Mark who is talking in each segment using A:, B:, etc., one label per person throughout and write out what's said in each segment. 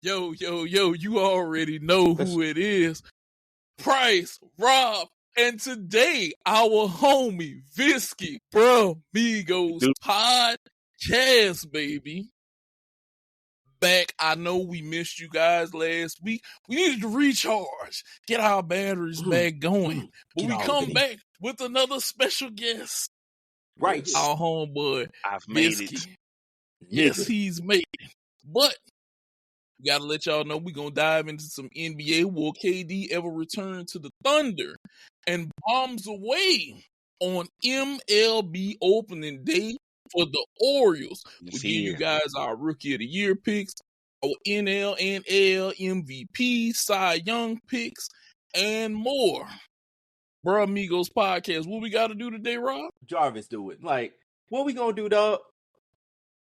A: Yo, you already know who it is. Price, Rob, and today, our homie, Viski, Brah Migos podcast, baby. Back. I know we missed you guys last week. We needed to recharge, get our batteries back going. But we come back with another special guest.
B: Right.
A: Our homeboy,
C: I've made
A: Viski.
C: it.
A: Yes, he's made it. But we gotta let y'all know we're gonna dive into some NBA. Will KD ever return to the Thunder? And bombs away on MLB opening day for the Orioles. We'll give you guys our Rookie of the Year picks, our NL and L MVP, Cy Young picks, and more. Brah Migos podcast. What we gotta do today, Rob?
B: Jarvis, do it. Like, what we gonna do, dog?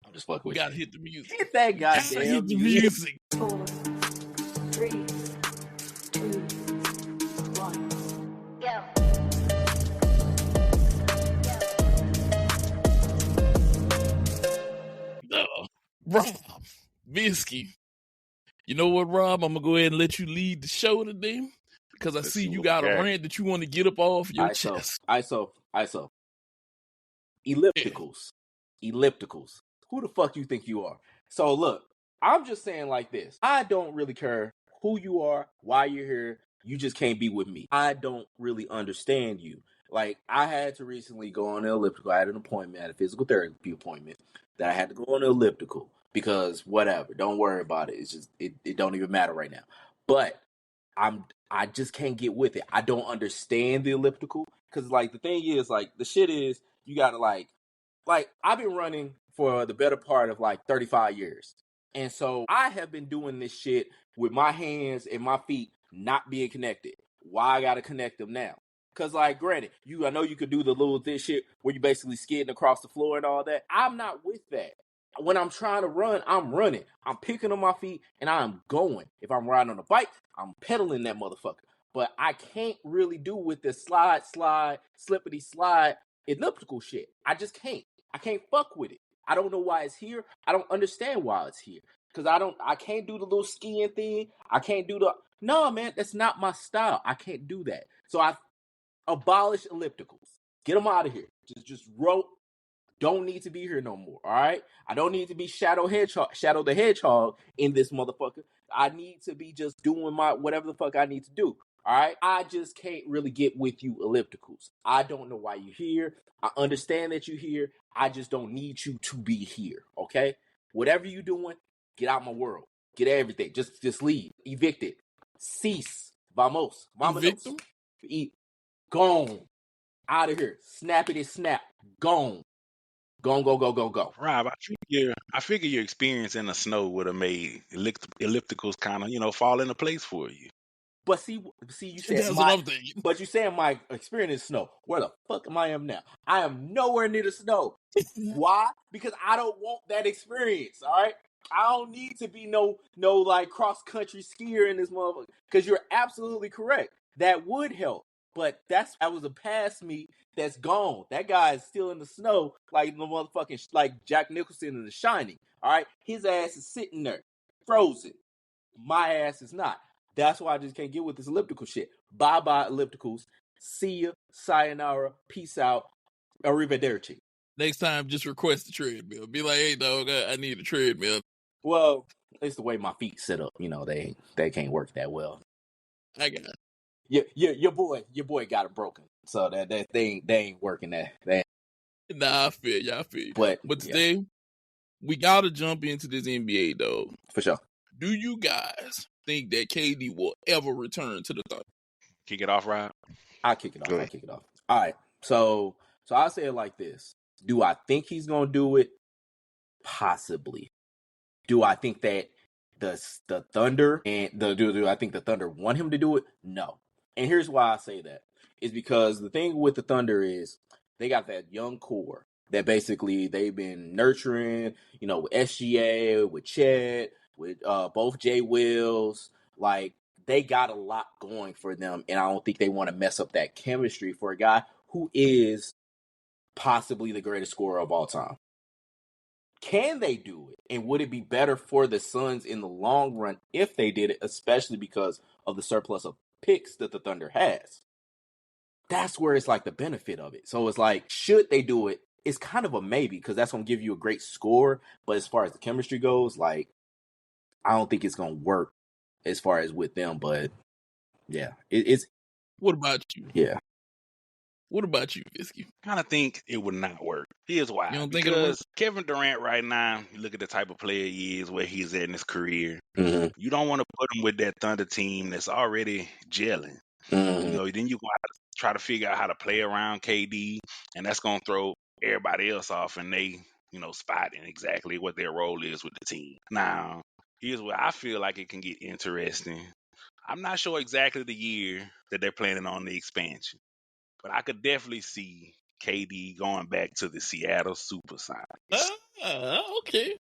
B: I'm just fucking with you.
A: We gotta hit the music.
B: Hit that goddamn
A: hit the music.
D: 4, 3, 2, 1. Go.
A: Rob, Viski. You know what, Rob? I'm gonna go ahead and let you lead the show today because I see you got a rant that you want to get up off your chest.
B: ISO. Ellipticals. Who the fuck you think you are? So look, I'm just saying like this. I don't really care who you are, why you're here. You just can't be with me. I don't really understand you. Like, I had to recently go on an elliptical. I had an appointment, I had a physical therapy appointment that I had to go on an elliptical because whatever. Don't worry about it. It's just it don't even matter right now. But I just can't get with it. I don't understand the elliptical because like the thing is like the shit is you gotta like I've been running for the better part of like 35 years. And so I have been doing this shit with my hands and my feet not being connected. Why I gotta connect them now? Cause like granted, I know you could do the little this shit where you basically skidding across the floor and all that. I'm not with that. When I'm trying to run, I'm running. I'm picking on my feet and I'm going. If I'm riding on a bike, I'm pedaling that motherfucker. But I can't really do with the slide, slippity slide elliptical shit. I just can't. I can't fuck with it. I don't know why it's here. I don't understand why it's here. Cause I can't do the little skiing thing. I can't do no, man, that's not my style. I can't do that. So I abolish ellipticals. Get them out of here. Just roll. Don't need to be here no more. All right. I don't need to be Shadow the Hedgehog in this motherfucker. I need to be just doing my whatever the fuck I need to do. All right. I just can't really get with you ellipticals. I don't know why you're here. I understand that you're here. I just don't need you to be here. Okay. Whatever you're doing, get out my world. Get everything. Just leave. Evict it. Cease. Vamos.
A: Evict them?
B: Gone. Out of here. Snappity snap. Gone. Go.
C: Rob, I figure your experience in the snow would have made ellipticals kind of, fall into place for you.
B: But see, you said my experience in snow. Where the fuck am I now? I am nowhere near the snow. Why? Because I don't want that experience. All right. I don't need to be no like cross country skier in this motherfucker. Because you're absolutely correct. That would help. But that was a past me that's gone. That guy is still in the snow like the motherfucking like Jack Nicholson in The Shining. All right, his ass is sitting there, frozen. My ass is not. That's why I just can't get with this elliptical shit. Bye ellipticals. See ya. Sayonara. Peace out. Arrivederci.
A: Next time, just request a treadmill. Be like, hey dog, I need a treadmill.
B: Well, it's the way my feet set up. They can't work that well.
A: I got it.
B: Your boy got it broken, so that they ain't working that.
A: Nah, I feel you. But today,
B: yeah,
A: we gotta jump into this NBA though.
B: For sure.
A: Do you guys think that KD will ever return to the Thunder?
C: Kick it off, Rob.
B: I'll kick it off. All right. So I'll say it like this. Do I think he's gonna do it? Possibly. Do I think that the Thunder do I think the Thunder want him to do it? No. And here's why I say that. Is because the thing with the Thunder is they got that young core that basically they've been nurturing, with SGA, with Chet, with both Jay Wills. Like, they got a lot going for them, and I don't think they want to mess up that chemistry for a guy who is possibly the greatest scorer of all time. Can they do it? And would it be better for the Suns in the long run if they did it, especially because of the surplus of picks that the Thunder has? That's where it's like the benefit of it. So it's like, should they do it? It's kind of a maybe because that's going to give you a great score. But as far as the chemistry goes, like, I don't think it's going to work as far as with them. But yeah, it's.
A: What about you?
B: Yeah.
A: What about you, Viski?
C: I kind of think it would not work. Here's why.
A: You don't think it'll work?
C: Because Kevin Durant right now, you look at the type of player he is, where he's at in his career.
B: Mm-hmm.
C: You don't want to put him with that Thunder team that's already gelling.
B: Mm-hmm.
C: You know, then you're going to have to try to figure out how to play around KD, and that's going to throw everybody else off, and they, spotting exactly what their role is with the team. Now, here's where I feel like it can get interesting. I'm not sure exactly the year that they're planning on the expansion, but I could definitely see KD going back to the Seattle Supersonics.
A: Okay.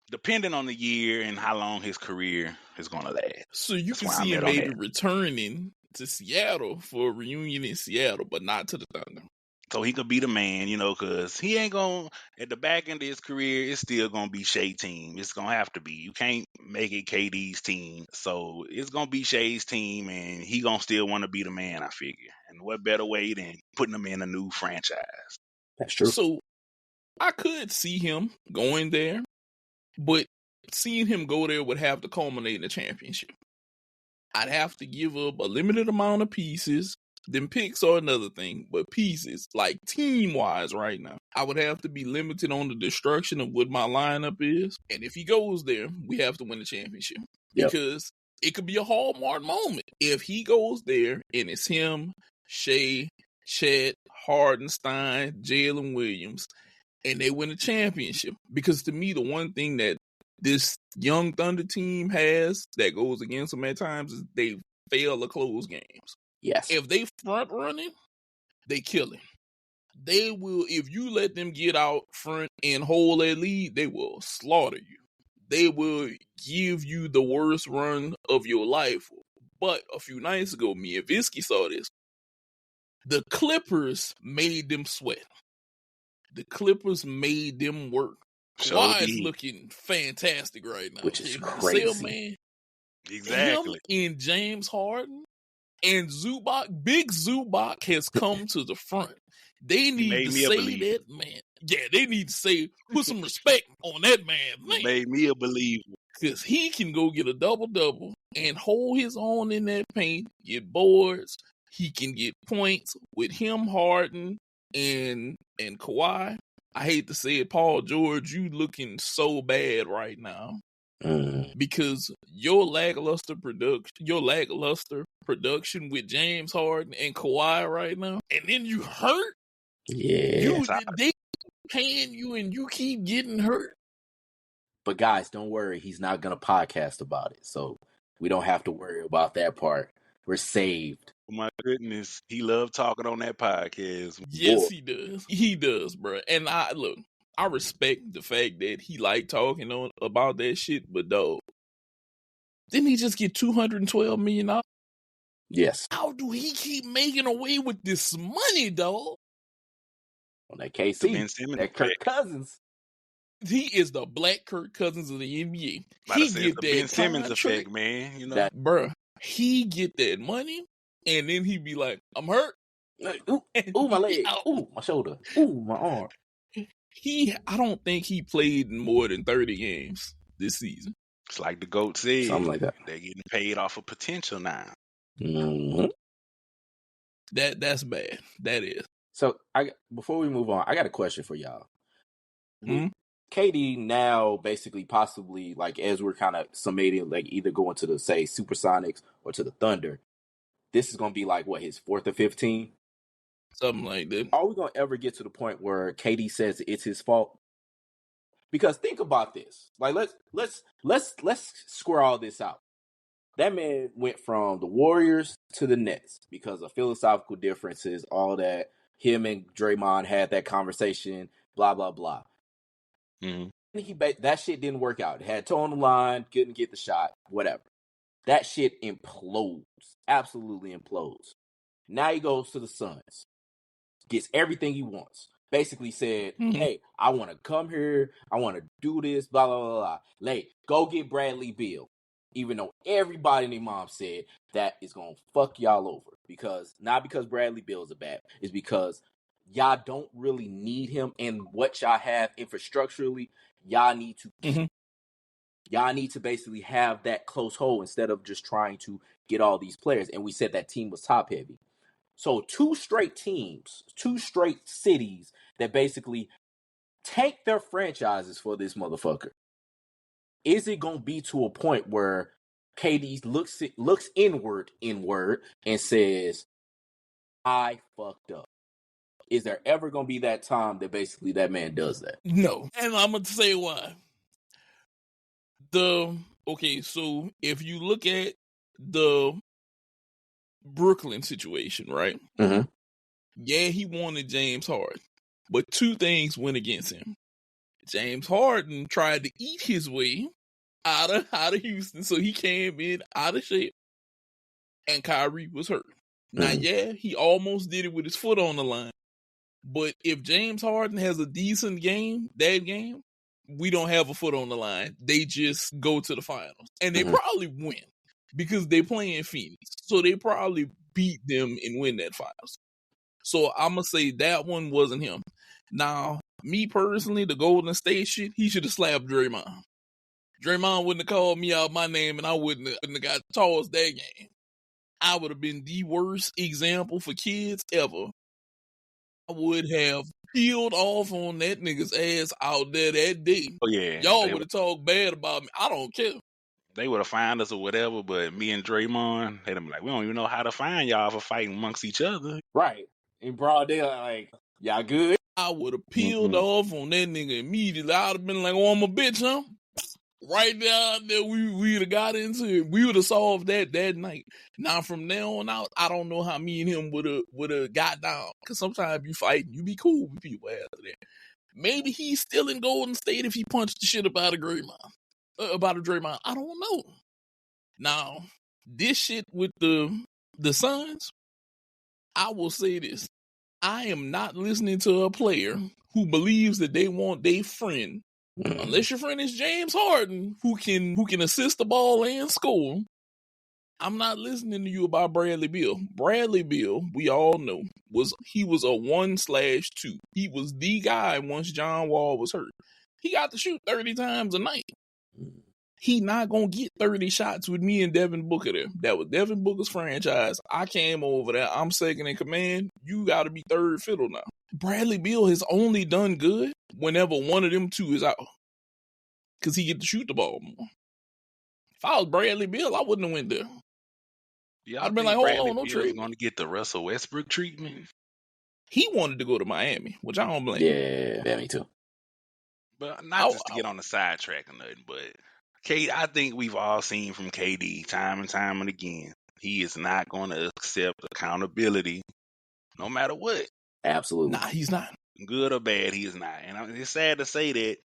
C: Depending on the year and how long his career is going to last.
A: So you
C: That's
A: can
C: where
A: see
C: I'm
A: him
C: at on
A: maybe
C: that.
A: returning to Seattle for a reunion in Seattle, but not to the Thunder.
C: So he could be the man, because he ain't going to, at the back end of his career, it's still going to be Shea team. It's going to have to be. You can't make it KD's team. So it's going to be Shea's team, and he going to still want to be the man, I figure. And what better way than putting him in a new franchise?
B: That's true.
A: So I could see him going there, but seeing him go there would have to culminate in a championship. I'd have to give up a limited amount of pieces. Then picks are another thing, but pieces, like team-wise right now, I would have to be limited on the destruction of what my lineup is. And if he goes there, we have to win the championship.
B: Yep.
A: Because it could be a hallmark moment. If he goes there and it's him, Shea, Chet, Hardenstein, Jalen Williams, and they win a championship. Because to me, the one thing that this young Thunder team has that goes against them at times is they fail to close games.
B: Yes.
A: If they front running, they kill him. They will, if you let them get out front and hold that lead, they will slaughter you. They will give you the worst run of your life. But a few nights ago, me and Viski saw this. The Clippers made them sweat. The Clippers made them work. Kawhi is looking fantastic right now.
B: Which is crazy.
A: Man,
C: Exactly.
A: him and James Harden and Zubac, Big Zubac has come to the front. They need to say that, man. Yeah, they need to say, put some respect on that man.
C: He made me a believer.
A: Because he can go get a double-double and hold his own in that paint, get boards. He can get points with him, Harden, and Kawhi. I hate to say it, Paul George, you looking so bad right now. Because your lackluster production with James Harden and Kawhi right now, and then you hurt.
B: Yeah,
A: they paying you and you keep getting hurt.
B: But guys, don't worry, he's not gonna podcast about it, so we don't have to worry about that part. We're saved.
C: Oh my goodness, he loved talking on that podcast.
A: Yes, he does. He does, bro. And I respect the fact that he like talking about that shit, but dog, didn't he just get $212 million?
B: Yes.
A: How do he keep making away with this money, dog?
B: On that KC, that Kirk Cousins.
A: He is the black Kirk Cousins of the NBA.
C: He get that Ben Simmons effect, man.
A: Bruh, he get that money, and then he be like, "I'm hurt.
B: Ooh, my leg. Ooh, my shoulder. Ooh, my arm."
A: I don't think he played in more than 30 games this season.
C: It's like the GOAT said.
B: Something like that.
C: They're getting paid off of potential now.
B: Mm-hmm.
A: That's bad. That is.
B: So before we move on, I got a question for y'all.
A: Mm-hmm.
B: KD now basically possibly, like, as we're kind of summating, like either going to the, say, Supersonics or to the Thunder, this is going to be like, what, his 4th or 5th team?
A: Something like that.
B: Are we going to ever get to the point where KD says it's his fault? Because think about this. Like, let's square all this out. That man went from the Warriors to the Nets because of philosophical differences, all that. Him and Draymond had that conversation, blah, blah, blah.
C: Mm-hmm.
B: That shit didn't work out. It had toe on the line, couldn't get the shot, whatever. That shit implodes. Absolutely implodes. Now he goes to the Suns. Gets everything he wants. basically said,
A: Mhm.
B: hey, I want to come here. I want to do this, blah, blah, blah, blah. Like, go get Bradley Beal. Even though everybody and their mom said that is going to fuck y'all over. Not because Bradley Beal's a bad, it's because y'all don't really need him. And what y'all have infrastructurally, y'all need to keep.
A: Mhm.
B: Y'all need to basically have that close hold instead of just trying to get all these players. And we said that team was top heavy. So 2 straight teams, 2 straight cities that basically tank their franchises for this motherfucker. Is it going to be to a point where KD looks inward and says, I fucked up? Is there ever going to be that time that basically that man does that?
A: No. And I'm going to say why. Okay, so if you look at the Brooklyn situation, right?
B: Mm-hmm.
A: Yeah, he wanted James Harden, but 2 things went against him. James Harden tried to eat his way out of Houston, so he came in out of shape, and Kyrie was hurt. Now, yeah, he almost did it with his foot on the line, but if James Harden has a decent game, that game, we don't have a foot on the line. They just go to the finals, and they probably win because they play in Phoenix, so they probably beat them and win that finals. So I'm going to say that one wasn't him. Now, me personally, the Golden State shit, he should have slapped Draymond. Draymond wouldn't have called me out my name and I wouldn't have got tossed that game. I would have been the worst example for kids ever. I would have peeled off on that nigga's ass out there that day.
C: Oh yeah,
A: Y'all would have talked bad about me. I don't care.
C: They would have found us or whatever, but me and Draymond, they'd be like, we don't even know how to find y'all for fighting amongst each other.
B: Right. In broad daylight, like, y'all good?
A: I would have peeled off on that nigga immediately. I'd have been like, oh, I'm a bitch, huh? Right there, we would have got into it. We would have solved that night. Now from now on out, I don't know how me and him would have got down. Because sometimes you fight and you be cool with people after that. Maybe he's still in Golden State if he punched the shit about a Draymond. I don't know. Now, this shit with the Suns, I will say this. I am not listening to a player who believes that they want their friend, unless your friend is James Harden, who can assist the ball and score. I'm not listening to you about Bradley Beal. Bradley Beal, we all know, he was a 1/2. He was the guy once John Wall was hurt. He got to shoot 30 times a night. He not gonna get 30 shots with me and Devin Booker there. That was Devin Booker's franchise. I came over there. I'm second in command. You got to be third fiddle now. Bradley Beal has only done good whenever one of them 2 is out, because he get to shoot the ball more. If I was Bradley Beal, I wouldn't have went there.
C: Y'all
A: I'd been
C: think
A: like, hold
C: Bradley
A: on, no
C: Beal's
A: trade.
C: going to get the Russell Westbrook treatment?
A: He wanted to go to Miami, which I don't blame.
B: Yeah, me too.
C: But not just to get on the sidetrack or nothing, but I think we've all seen from KD time and time and again, he is not going to accept accountability no matter what.
B: Absolutely.
A: Nah, he's not.
C: Good or bad, he is not. And it's sad to say that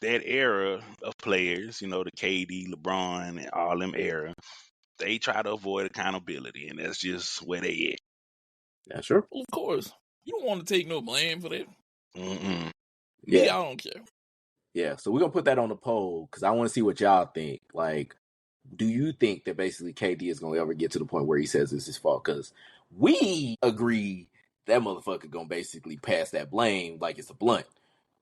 C: era of players, the KD, LeBron, and all them era, they try to avoid accountability, and that's just where they at.
B: Yeah, sure.
A: Well, of course. You don't want to take no blame for that.
C: Mm-mm.
A: Me, I don't care.
B: Yeah, so we're going to put that on the poll because I want to see what y'all think. Like, do you think that basically KD is going to ever get to the point where he says it's his fault? Because we agree that motherfucker going to basically pass that blame like it's a blunt.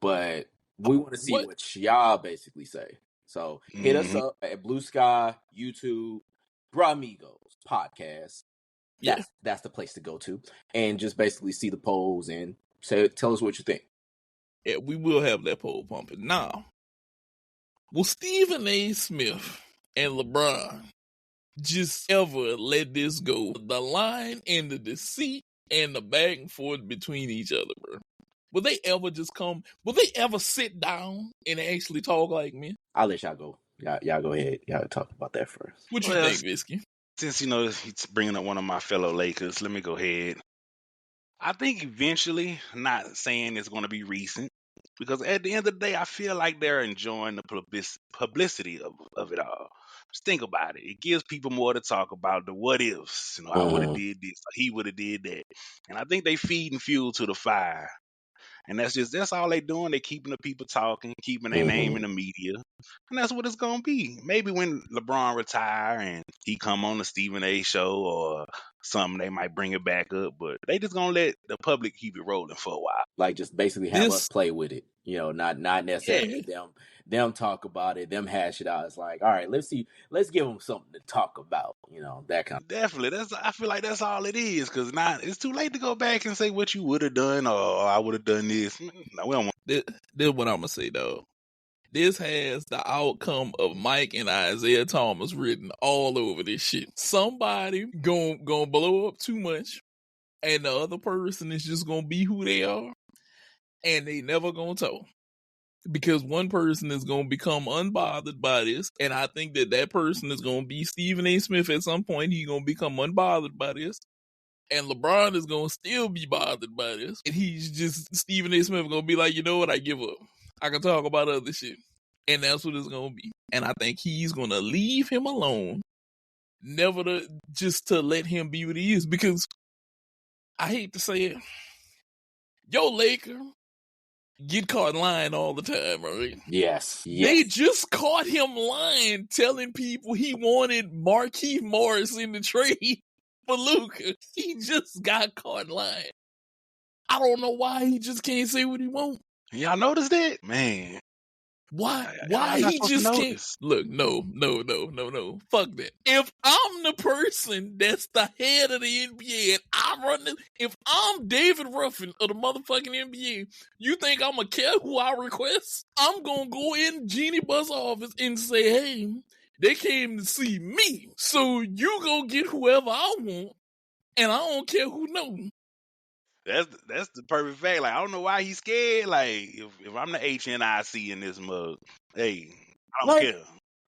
B: But we want to see what y'all basically say. So hit us up at Blue Sky, YouTube, Brah Migos podcast. That's the place to go to. And just basically see the polls and tell us what you think.
A: Yeah, we will have that poll pumping. Now, will Stephen A. Smith and LeBron just ever let this go? The line and the deceit and the back and forth between each other, bro. Will they ever just come? Will they ever sit down and actually talk like men?
B: I'll let y'all go. Y'all go ahead. Y'all talk about that first.
A: What you think, Viski?
C: Since, he's bringing up one of my fellow Lakers, let me go ahead. I think eventually, not saying it's going to be recent, because at the end of the day, I feel like they're enjoying the publicity of it all. Just think about it. It gives people more to talk about, the what ifs. I would have did this, or he would have did that. And I think they feeding fuel to the fire. And that's all they doing. They keeping the people talking, keeping their name in the media. And that's what it's gonna be. Maybe when LeBron retire and he come on the Stephen A show or something, they might bring it back up. But they just gonna let the public keep it rolling for a while.
B: Like just basically have us
A: This,
B: play with it. Not necessarily them talk about it, them hash it out. It's like, all right, let's give them something to talk about. That kind of.
C: Definitely, I feel like that's all it is. Because now it's too late to go back and say what you would have done or I would have done this. No, we don't want.
A: this what I'm gonna say though. This has the outcome of Mike and Isaiah Thomas written all over this shit. Somebody gonna blow up too much, and the other person is just gonna be who they are, and they never gonna talk. Because one person is gonna become unbothered by this, and I think that person is gonna be Stephen A. Smith at some point. He's gonna become unbothered by this. And LeBron is gonna still be bothered by this. And he's just Stephen A. Smith gonna be like, you know what, I give up. I can talk about other shit. And that's what it's gonna be. And I think he's gonna leave him alone. Never to let him be what he is. Because I hate to say it, yo Laker get caught lying all the time, right?
B: Yes.
A: They just caught him lying, telling people he wanted Markieff Morris in the trade for Luka. He just got caught lying. I don't know why he just can't say what he wants.
C: Y'all noticed that? Man.
A: Why
C: I'm not
A: he
C: supposed to
A: just can't?
C: notice.
A: Look, no. Fuck that. If I'm the person that's the head of the NBA and I run this, if I'm David Ruffin of the motherfucking NBA, you think I'm gonna care who I request? I'm gonna go in Jeannie Buss' office and say, hey, they came to see me, so you go get whoever I want, and I don't care who knows.
C: That's the perfect fact. Like, I don't know why he's scared. Like, if I'm the HNIC in this mug, hey, I don't care.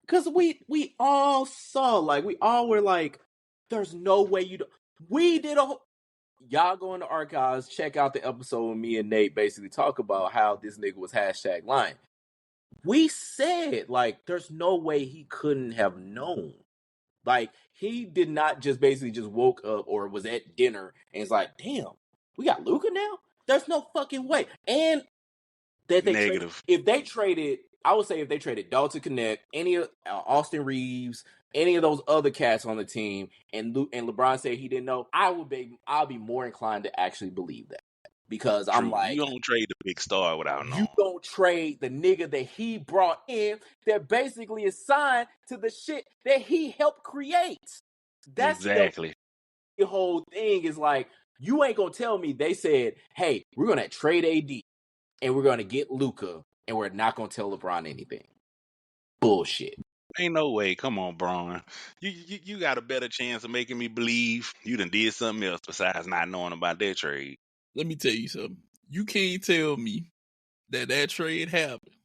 B: Because we all saw, like, we all were like, there's no way you don't. We did a whole. Y'all go in the archives, check out the episode when me and Nate basically talk about how this nigga was hashtag lying. We said, like, there's no way he couldn't have known. Like, he did not just basically just woke up or was at dinner and it's like, damn, we got Luka now? There's no fucking way. And that they
C: Negative.
B: if they traded, I would say if they traded Dalton Connect, any of Austin Reeves, any of those other cats on the team, and LeBron said he didn't know, I'll be more inclined to actually believe that. Because
C: True.
B: I'm like,
C: you don't trade the big star without knowing.
B: You don't trade the nigga that he brought in that basically is signed to the shit that he helped create. That's
C: exactly.
B: The whole thing is like, you ain't gonna tell me they said, hey, we're gonna trade AD and we're gonna get Luka and we're not gonna tell LeBron anything. Bullshit.
C: Ain't no way. Come on, Braun. You got a better chance of making me believe you done did something else besides not knowing about that trade.
A: Let me tell you something. You can't tell me that trade happened.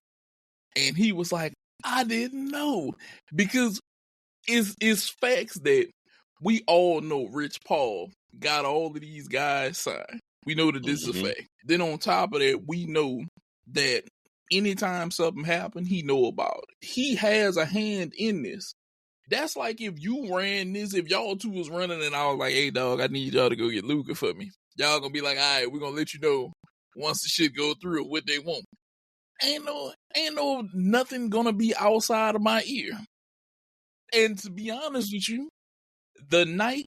A: And he was like, I didn't know. Because it's facts that we all know Rich Paul got all of these guys signed. We know that this is a fact. Then on top of that, we know that anytime something happened, he know about it. He has a hand in this. That's like if you ran this, if y'all two was running and I was like, hey dog, I need y'all to go get Luka for me. Y'all gonna be like, all right, we're gonna let you know once the shit go through what they want. Ain't no nothing gonna be outside of my ear. And to be honest with you, the night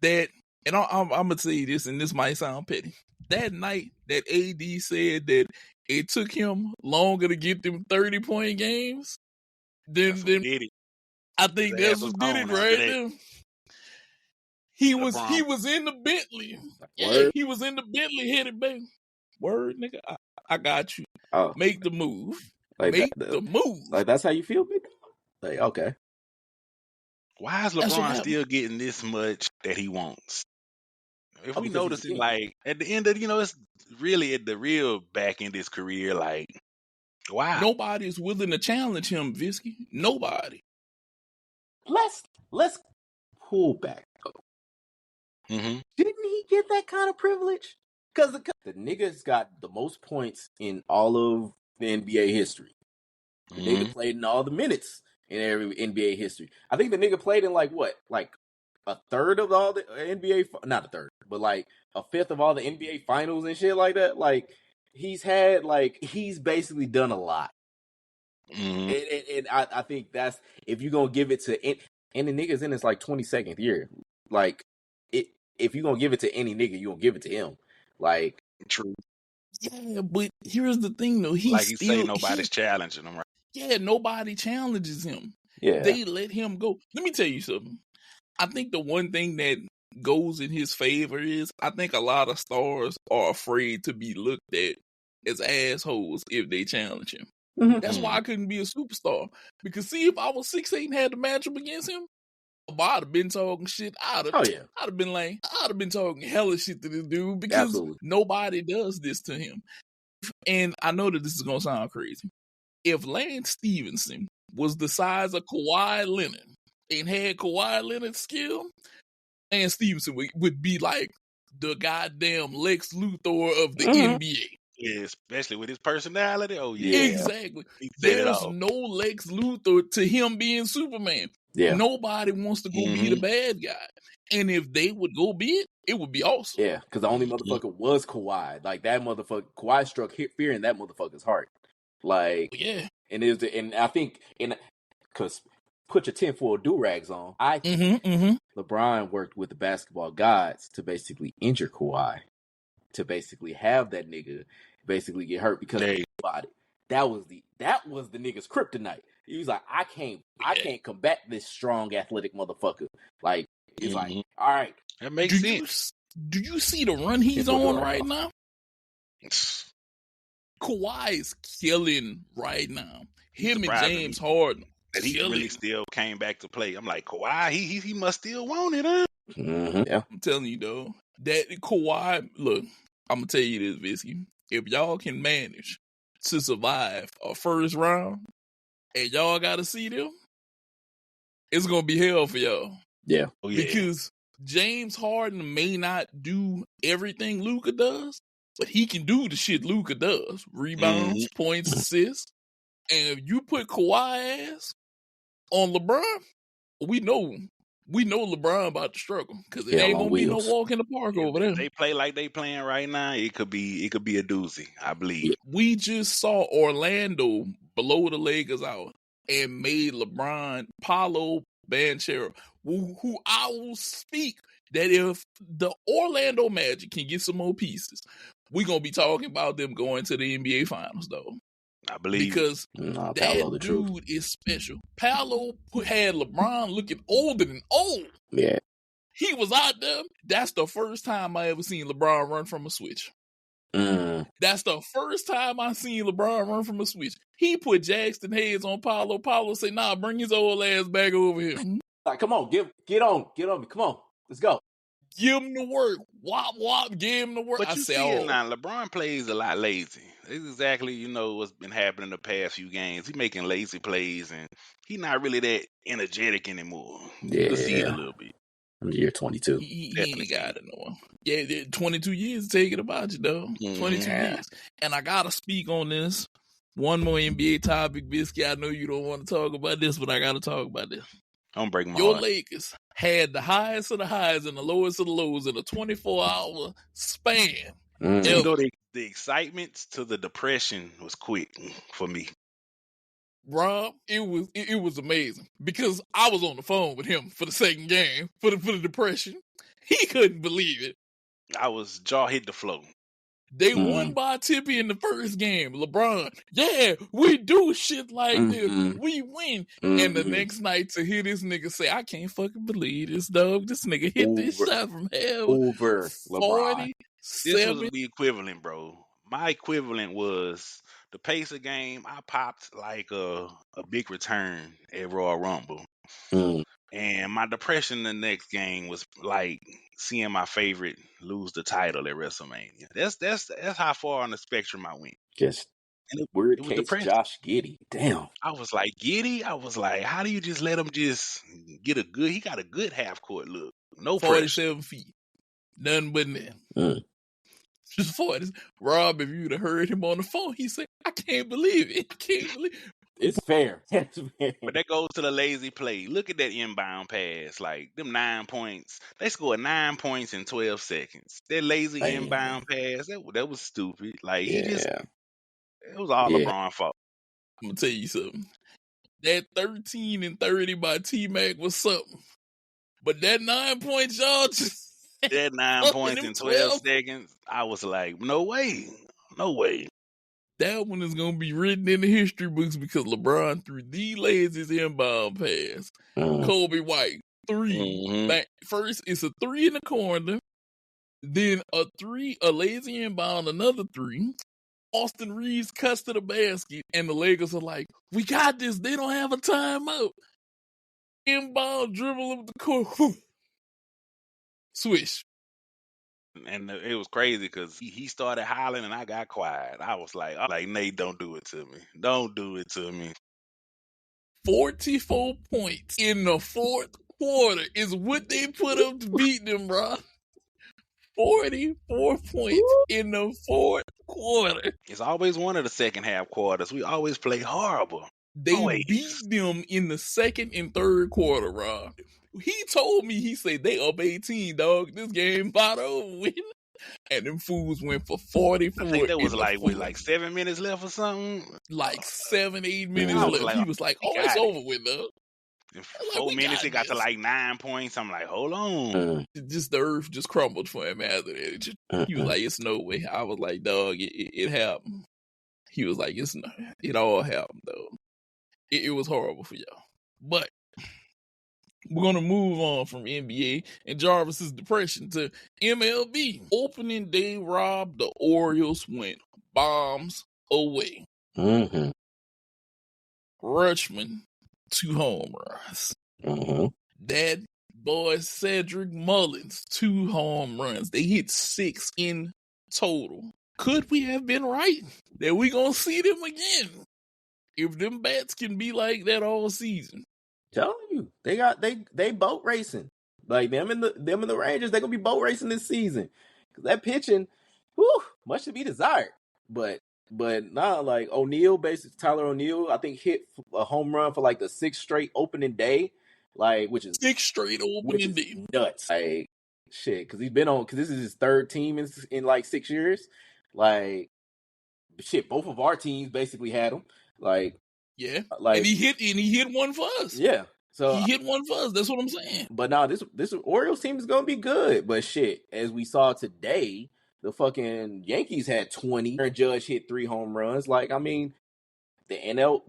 A: that, and I'm gonna say this, and this might sound petty, that night that AD said that it took him longer to get them 30-point games, then I think that's what did it right there. He was in the Bentley. Yeah, he was in the Bentley headed back. Word, nigga, I got you.
B: Oh.
A: Make the move.
B: Like
A: Make the move.
B: Like that's how you feel, big dog? Like, okay.
C: Why is LeBron still getting this much that he wants? If we notice it, like, at the end of, it's really at the real back end of his career, like, wow.
A: Nobody's willing to challenge him, Viski. Nobody.
B: Let's pull back.
C: Mm-hmm.
B: Didn't he get that kind of privilege? Because the nigga's got the most points in all of the NBA history. The nigga played in all the minutes in every NBA history. I think the nigga played in like a third of all the NBA, not a third, but like a fifth of all the NBA finals and shit like that. Like, he's had he's basically done a lot.
C: Mhm.
B: And I think that's if you're gonna give it to and the nigga's in his 22nd year. If you're gonna give it to any nigga, you're gonna give it to him.
C: True.
A: Yeah, but here's the thing though.
C: Like you say, nobody's challenging him, right?
A: Yeah, nobody challenges him.
B: Yeah.
A: They let him go. Let me tell you something. I think the one thing that goes in his favor is I think a lot of stars are afraid to be looked at as assholes if they challenge him.
B: Mhm.
A: That's why I couldn't be a superstar. Because see, if I was 6'8" and had to match up against him, I'd have been talking shit. I'd have been like, I'd have been talking hella shit to this dude because
B: Absolutely.
A: nobody does this to him. And I know that this is gonna sound crazy. If Lance Stevenson was the size of Kawhi Leonard and had Kawhi Leonard's skill, Lance Stevenson would be like the goddamn Lex Luthor of the NBA.
C: Yeah, especially with his personality. Oh yeah,
A: Exactly.
C: He set it
A: There's
C: off.
A: no Lex Luthor to him being Superman.
B: Yeah.
A: Nobody wants to go be the bad guy. And if they would go be it would be awesome.
B: Yeah, because the only motherfucker was Kawhi. That motherfucker, Kawhi struck fear in that motherfucker's heart.
A: Yeah.
B: And I think, because put your tinfoil do-rags on, I think LeBron worked with the basketball gods to basically injure Kawhi, to basically have that nigga basically get hurt because about it. That was the nigga's kryptonite. He was like, I can't combat this strong athletic motherfucker. He's like, all right.
C: That makes sense.
A: Do you see the run he's on right now? Kawhi is killing right now. Him and James Harden.
C: That he really still came back to play. I'm like, Kawhi, he must still want it, huh?
B: Yeah.
A: I'm telling you though, that Kawhi, look, I'm gonna tell you this, Viski. If y'all can manage to survive a first round and y'all gotta see them, it's gonna be hell for y'all.
B: Yeah.
C: Oh, yeah.
A: Because James Harden may not do everything Luka does, but he can do the shit Luka does. Rebounds, points, assists. And if you put Kawhi ass on LeBron, we know LeBron about to struggle because it ain't gonna be no walk in the park over there.
C: If they play like they playing right now, it could be a doozy, I believe.
A: We just saw Orlando blow the Lakers out and made LeBron Paolo Banchero, who I will speak that if the Orlando Magic can get some more pieces, we're gonna be talking about them going to the NBA Finals though.
C: I believe
A: because that dude is special. Paolo had LeBron looking older than old.
B: Yeah.
A: He was out there. That's the first time I ever seen LeBron run from a switch. That's the first time I seen LeBron run from a switch. He put Jackson Hayes on Paolo. Paolo said, nah, bring his old ass back over here.
B: Like, come on, get on me. Come on, let's go.
A: Give him the work. Wop, wop, give him the work.
C: But you see it now, LeBron plays a lot lazy. That's exactly, what's been happening the past few games. He's making lazy plays, and he's not really that energetic anymore.
B: Yeah.
C: You can see it a little bit.
B: I'm year 22.
A: He ain't got it no more. Yeah, 22 years to take it about you, though. 22 years. And I got to speak on this. One more NBA topic, Viski. I know you don't want to talk about this, but I got to talk about this.
C: I'm breaking my
A: Your
C: heart.
A: Lakers had the highest of the highs and the lowest of the lows in a 24-hour span.
C: The excitement to the depression was quick for me.
A: Rob, it was amazing because I was on the phone with him for the second game for the depression. He couldn't believe it.
C: I was jaw hit the floor.
A: They won by Tippy in the first game. LeBron, yeah, we do shit like this. We win. And the next night to hear this nigga say, I can't fucking believe this, dog. This nigga hit this shot from hell.
B: Over LeBron.
C: This was the equivalent, bro. My equivalent was the Pacer game. I popped like a big return at Royal Rumble. And my depression the next game was like seeing my favorite lose the title at WrestleMania. That's how far on the spectrum I went.
B: Just weird case depressing. Josh Giddey. Damn.
C: I was like, Giddey? I was like, how do you just let him just get he got a good half court look. No
A: 47
C: pressure.
A: feet. Nothing but that. Just 40. Rob, if you'd have heard him on the phone, he said, I can't believe it. I can't believe it.
B: It's fair. It's fair.
C: But that goes to the lazy play. Look at that inbound pass. Like, them 9 points. They scored 9 points in 12 seconds. That lazy
B: Man.
C: inbound pass, that was stupid. Like,
B: Yeah.
C: it was all
B: Yeah.
C: LeBron fault.
A: I'm gonna tell you something. That 13 and 30 by T-Mac was something. But that 9 points, y'all, just
C: That 9
A: up
C: points
A: them
C: in 12 seconds, I was like, no way. No way.
A: That one is gonna be written in the history books because LeBron threw the laziest inbound pass. Kobe White, 3.
C: Mhm.
A: First, it's a 3 in the corner. Then a lazy inbound, another 3. Austin Reeves cuts to the basket, and the Lakers are like, we got this. They don't have a timeout. Inbound, dribble up the court. Swish.
C: And it was crazy because he started hollering and I got quiet. I was like, Nate, don't do it to me. Don't do it to me.
A: 44 points in the fourth quarter is what they put up to beat them, bro. 44 points in the fourth quarter.
C: It's always one of the second half quarters. We always play horrible.
A: They
C: Always.
A: beat them in the second and third quarter, Rob. He told me, he said, they up 18, dog. This game about over with. And them fools went for 44.
C: I think that was like 7 minutes left or something.
A: Like 7-8 minutes
C: I was
A: left.
C: like,
A: He was like,
C: we
A: oh,
C: got
A: it's
C: it.
A: over with, dog.
C: In
A: Like,
C: 4
A: we
C: minutes,
A: got
C: it got to
A: this.
C: like 9 points. I'm like, hold on.
A: Just the earth just crumbled for him after that. He was like, it's no way. I was like, dog, it happened. He was like, it all happened, though. It was horrible for y'all. But we're going to move on from NBA and Jarvis's depression to MLB. Opening day, Rob, the Orioles went bombs away. Rutschman, 2 home runs. That boy Cedric Mullins, 2 home runs. They hit 6 in total. Could we have been right that we going to see them again? If them bats can be like that all season.
B: Telling you, they boat racing. Like them and the Rangers, they're gonna be boat racing this season. Cause that pitching, much to be desired. But nah, like Tyler O'Neill, I think hit a home run for like the 6th straight opening day, like which is
A: 6 straight opening day.
B: Nuts. Like shit, because this is his 3rd team in like 6 years. Like shit, both of our teams basically had him. Like.
A: Yeah, and he hit one for us.
B: Yeah, so
A: he hit one for us. That's what I'm saying.
B: But now this Orioles team is gonna be good. But shit, as we saw today, the fucking Yankees had 20. Aaron Judge hit 3 home runs. Like I mean, the AL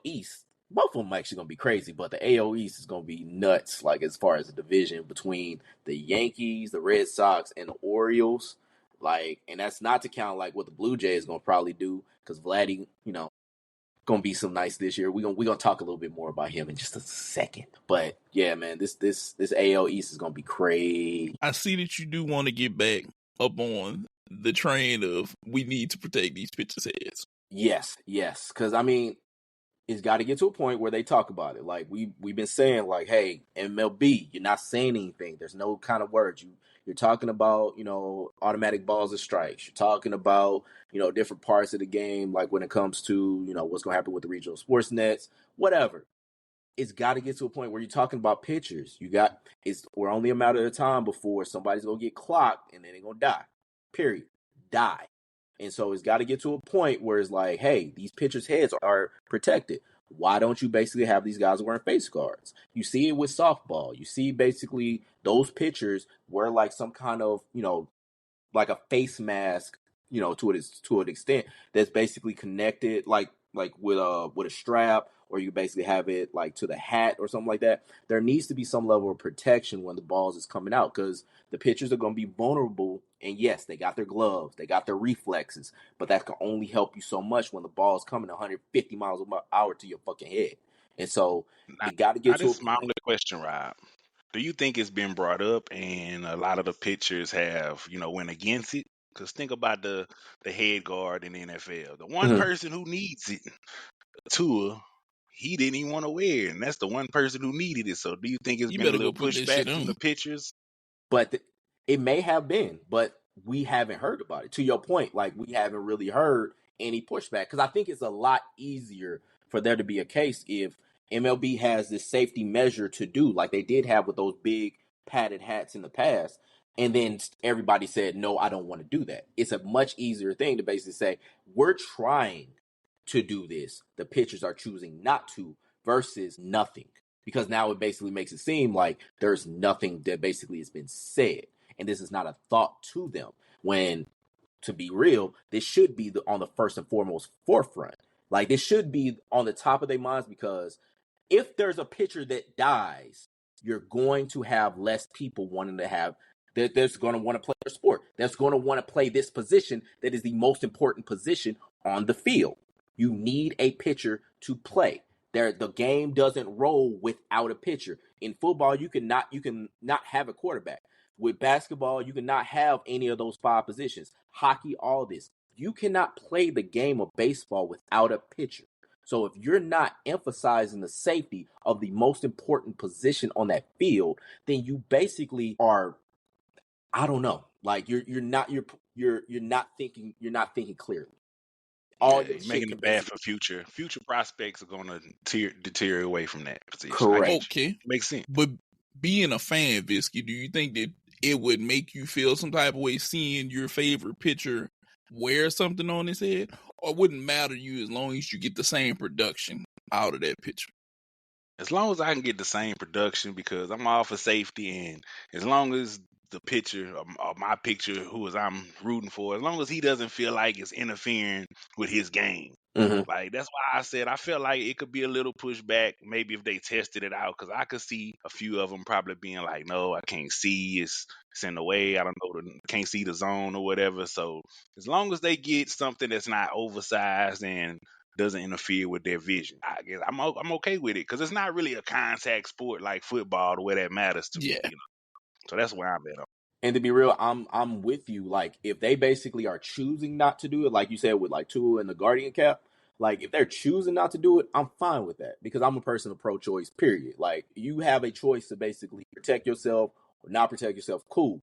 B: East. Both of them actually gonna be crazy, but the AL East is gonna be nuts. Like as far as the division between the Yankees, the Red Sox, and the Orioles. Like, and that's not to count like what the Blue Jays gonna probably do because Vladdy, gonna be some nice this year. We're gonna talk a little bit more about him in just a second. But yeah, man, this AL East is gonna be crazy.
A: I see that you do want to get back up on the train of we need to protect these pitchers' heads.
B: Yes, because I mean, it's got to get to a point where they talk about it. Like we've been saying, like, hey, MLB, you're not saying anything. There's no kind of words. You're talking about, automatic balls and strikes. You're talking about, different parts of the game, like when it comes to, what's going to happen with the regional sports nets, whatever. It's got to get to a point where you're talking about pitchers. We're only a matter of time before somebody's going to get clocked and then they're going to die. Period. Die. And so it's got to get to a point where it's like, hey, these pitchers' heads are protected. Why don't you basically have these guys wearing face guards? You see it with softball. You see basically those pitchers wear like some kind of, like a face mask, to an extent that's basically connected like with a strap, or you basically have it like to the hat or something like that. There needs to be some level of protection when the balls is coming out because the pitchers are going to be vulnerable. And yes, they got their gloves, they got their reflexes, but that can only help you so much when the ball is coming 150 miles an hour to your fucking head. And so you got to get to a
C: This is my only question, Rob. Do you think it's been brought up and a lot of the pitchers have, went against it? Because think about the head guard in the NFL. The one person who needs it, Tua, he didn't even want to wear it, and that's the one person who needed it. So do you think it's been a little pushback from the pitchers?
B: But it may have been, but we haven't heard about it. To your point, like we haven't really heard any pushback, because I think it's a lot easier for there to be a case if MLB has this safety measure to do, like they did have with those big padded hats in the past, and then everybody said, no, I don't want to do that. It's a much easier thing to basically say, we're trying to do this. The pitchers are choosing not to versus nothing. Because now it basically makes it seem like there's nothing that basically has been said. And this is not a thought to them. When, to be real, this should be on the first and foremost forefront. Like, this should be on the top of their minds, because if there's a pitcher that dies, you're going to have less people wanting to have, that's going to want to play their sport. That's going to want to play this position that is the most important position on the field. You need a pitcher to play. The game doesn't roll without a pitcher. In football, you can not have a quarterback. With basketball, you cannot have any of those 5 positions. Hockey, all this. You cannot play the game of baseball without a pitcher. So if you're not emphasizing the safety of the most important position on that field, then you basically are, I don't know, like you're not thinking clearly.
C: All you're making it bad for future prospects are going to deteriorate away from that position.
B: Correct.
A: Okay,
C: makes sense.
A: But being a fan, Viski, do you think that it would make you feel some type of way seeing your favorite pitcher wear something on his head, or wouldn't matter to you as long as you get the same production out of that pitcher?
C: As long as I can get the same production, because I'm all for safety, and as long as the pitcher or my pitcher, who is I'm rooting for, as long as he doesn't feel like it's interfering with his game.
B: Mm-hmm.
C: Like, that's why I said I felt like it could be a little pushback, maybe if they tested it out, because I could see a few of them probably being like, no, I can't see, it's in the way, I don't know, can't see the zone or whatever. So as long as they get something that's not oversized and doesn't interfere with their vision, I guess I'm okay with it, because it's not really a contact sport like football the way that matters to me, you know. So that's where I'm at.
B: And to be real, I'm with you. Like, if they basically are choosing not to do it, like you said with like Tua and the Guardian cap, like if they're choosing not to do it, I'm fine with that, because I'm a person of pro-choice, period. Like, you have a choice to basically protect yourself or not protect yourself. Cool.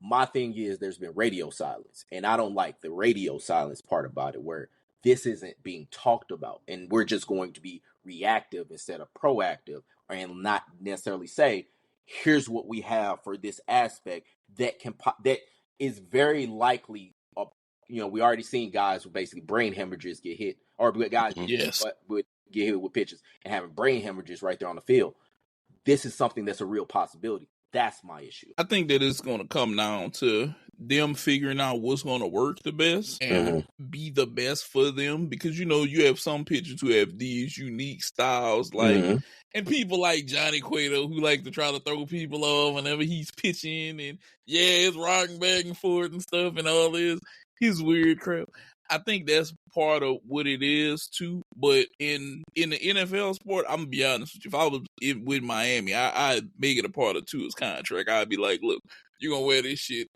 B: My thing is, there's been radio silence, and I don't like the radio silence part about it, where this isn't being talked about, and we're just going to be reactive instead of proactive, and not necessarily say, here's what we have for this aspect that is very likely. We already seen guys with basically brain hemorrhages get hit, or guys would get hit with pitches and having brain hemorrhages right there on the field. This is something that's a real possibility. That's my issue.
A: I think that it's going to come down to them figuring out what's going to work the best and be the best for them, because you have some pitchers who have these unique styles, like and people like Johnny Cueto, who like to try to throw people off whenever he's pitching, and it's rocking back and forth and stuff and all this his weird crap. I think that's part of what it is too. But in the NFL sport, I'm gonna be honest with you. If I was with Miami, I'd make it a part of Tua's contract. I'd be like, look, you're gonna wear this shit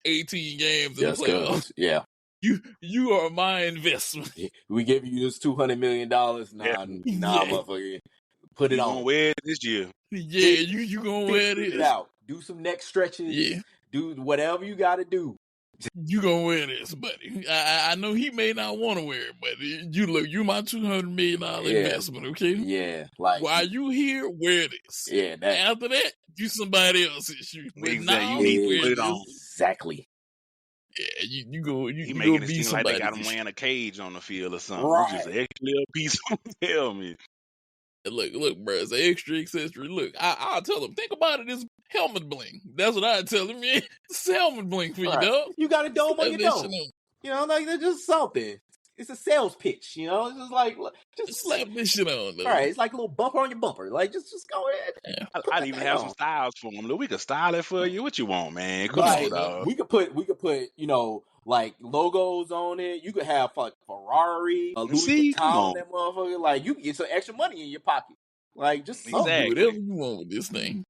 A: 18 games in the playoffs.
B: Yeah.
A: You are my investment.
B: We give you this $200 million. Nah, motherfucker. Put it on.
C: You gonna wear it this year.
A: Yeah, you gonna wear this.
B: It out. Do some neck stretches. Yeah. Do whatever you gotta do.
A: You gonna wear this, buddy. I know he may not want to wear it, but you my $200 million investment, okay?
B: Yeah. Like,
A: while you here, wear this.
B: Yeah.
A: After that, you somebody else's issue. But now
C: you need to put it on.
B: Exactly.
A: Yeah, you go. You
C: making
A: go
C: it
A: be
C: seem like they got him wearing a cage on the field or something. Right. Just an extra little piece on the helmet.
A: Look, bro, it's an extra accessory. Look, I'll tell them, think about it as helmet bling. That's what I tell them, man. It's helmet bling for you, dog.
B: You got a dome on your dome. Like, they're just something. It's a sales pitch, It's just like, just
A: slap this shit on, though.
B: All right, it's like a little bumper on your bumper. Like, just go ahead.
C: Yeah. I'd even have some styles for them. Look, we could style it for you. What you want, man? Come on, dog.
B: We could put, like logos on it. You could have like Ferrari, Louis Vuitton on that motherfucker. Like, you can get some extra money in your pocket. Like, just
A: do whatever you want with this thing.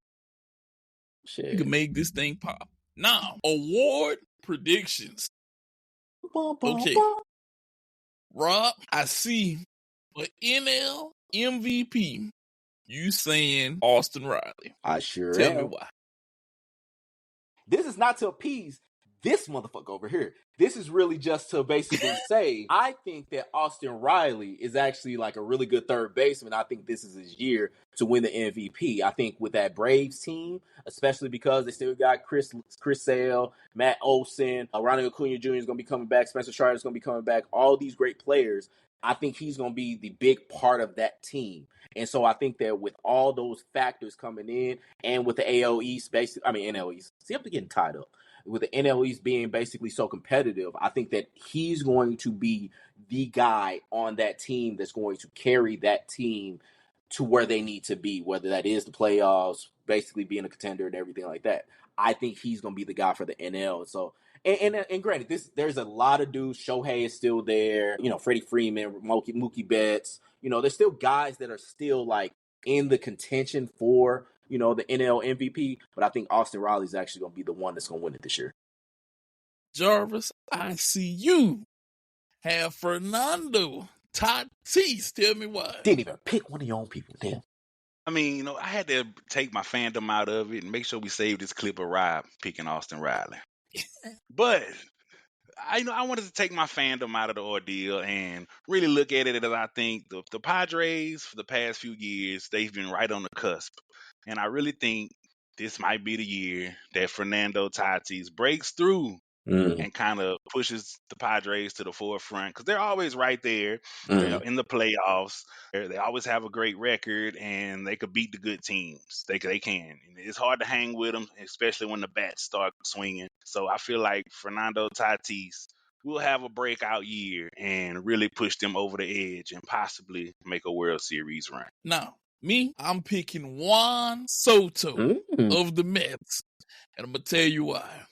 B: Shit.
A: You can make this thing pop. Now, award predictions. Okay. Rob, I see for NL MVP, you saying Austin Riley.
B: I sure
A: Tell
B: am.
A: me why.
B: This is not to appease this motherfucker over here. This is really just to basically say, I think that Austin Riley is actually like a really good third baseman. I think this is his year to win the MVP. I think with that Braves team, especially because they still got Chris Sale, Matt Olson, Ronald Acuna Jr. is going to be coming back, Spencer Strider is going to be coming back, all these great players. I think he's going to be the big part of that team. And so I think that with all those factors coming in and with the AL East, NL East, see, I'm getting tied up. With the NL East being basically so competitive, I think that he's going to be the guy on that team that's going to carry that team to where they need to be, whether that is the playoffs, basically being a contender and everything like that. I think he's going to be the guy for the NL. So, and granted, there's a lot of dudes. Shohei is still there. Freddie Freeman, Mookie Betts. There's still guys that are still like in the contention for the NL MVP, but I think Austin Riley is actually going to be the one that's going to win it this year.
A: Jarvis, I see you have Fernando Tatis. Tell me why.
B: Didn't even pick one of your own people. Damn.
C: I mean, I had to take my fandom out of it and make sure we save this clip of Rob picking Austin Riley. But I wanted to take my fandom out of the ordeal and really look at it as I think the Padres for the past few years, they've been right on the cusp. And I really think this might be the year that Fernando Tatis breaks through and kind of pushes the Padres to the forefront because they're always right there. They're in the playoffs. They always have a great record, and they could beat the good teams. They can. And it's hard to hang with them, especially when the bats start swinging. So I feel like Fernando Tatis will have a breakout year and really push them over the edge and possibly make a World Series run.
A: Now, I'm picking Juan Soto of the Mets, and I'm going to tell you why.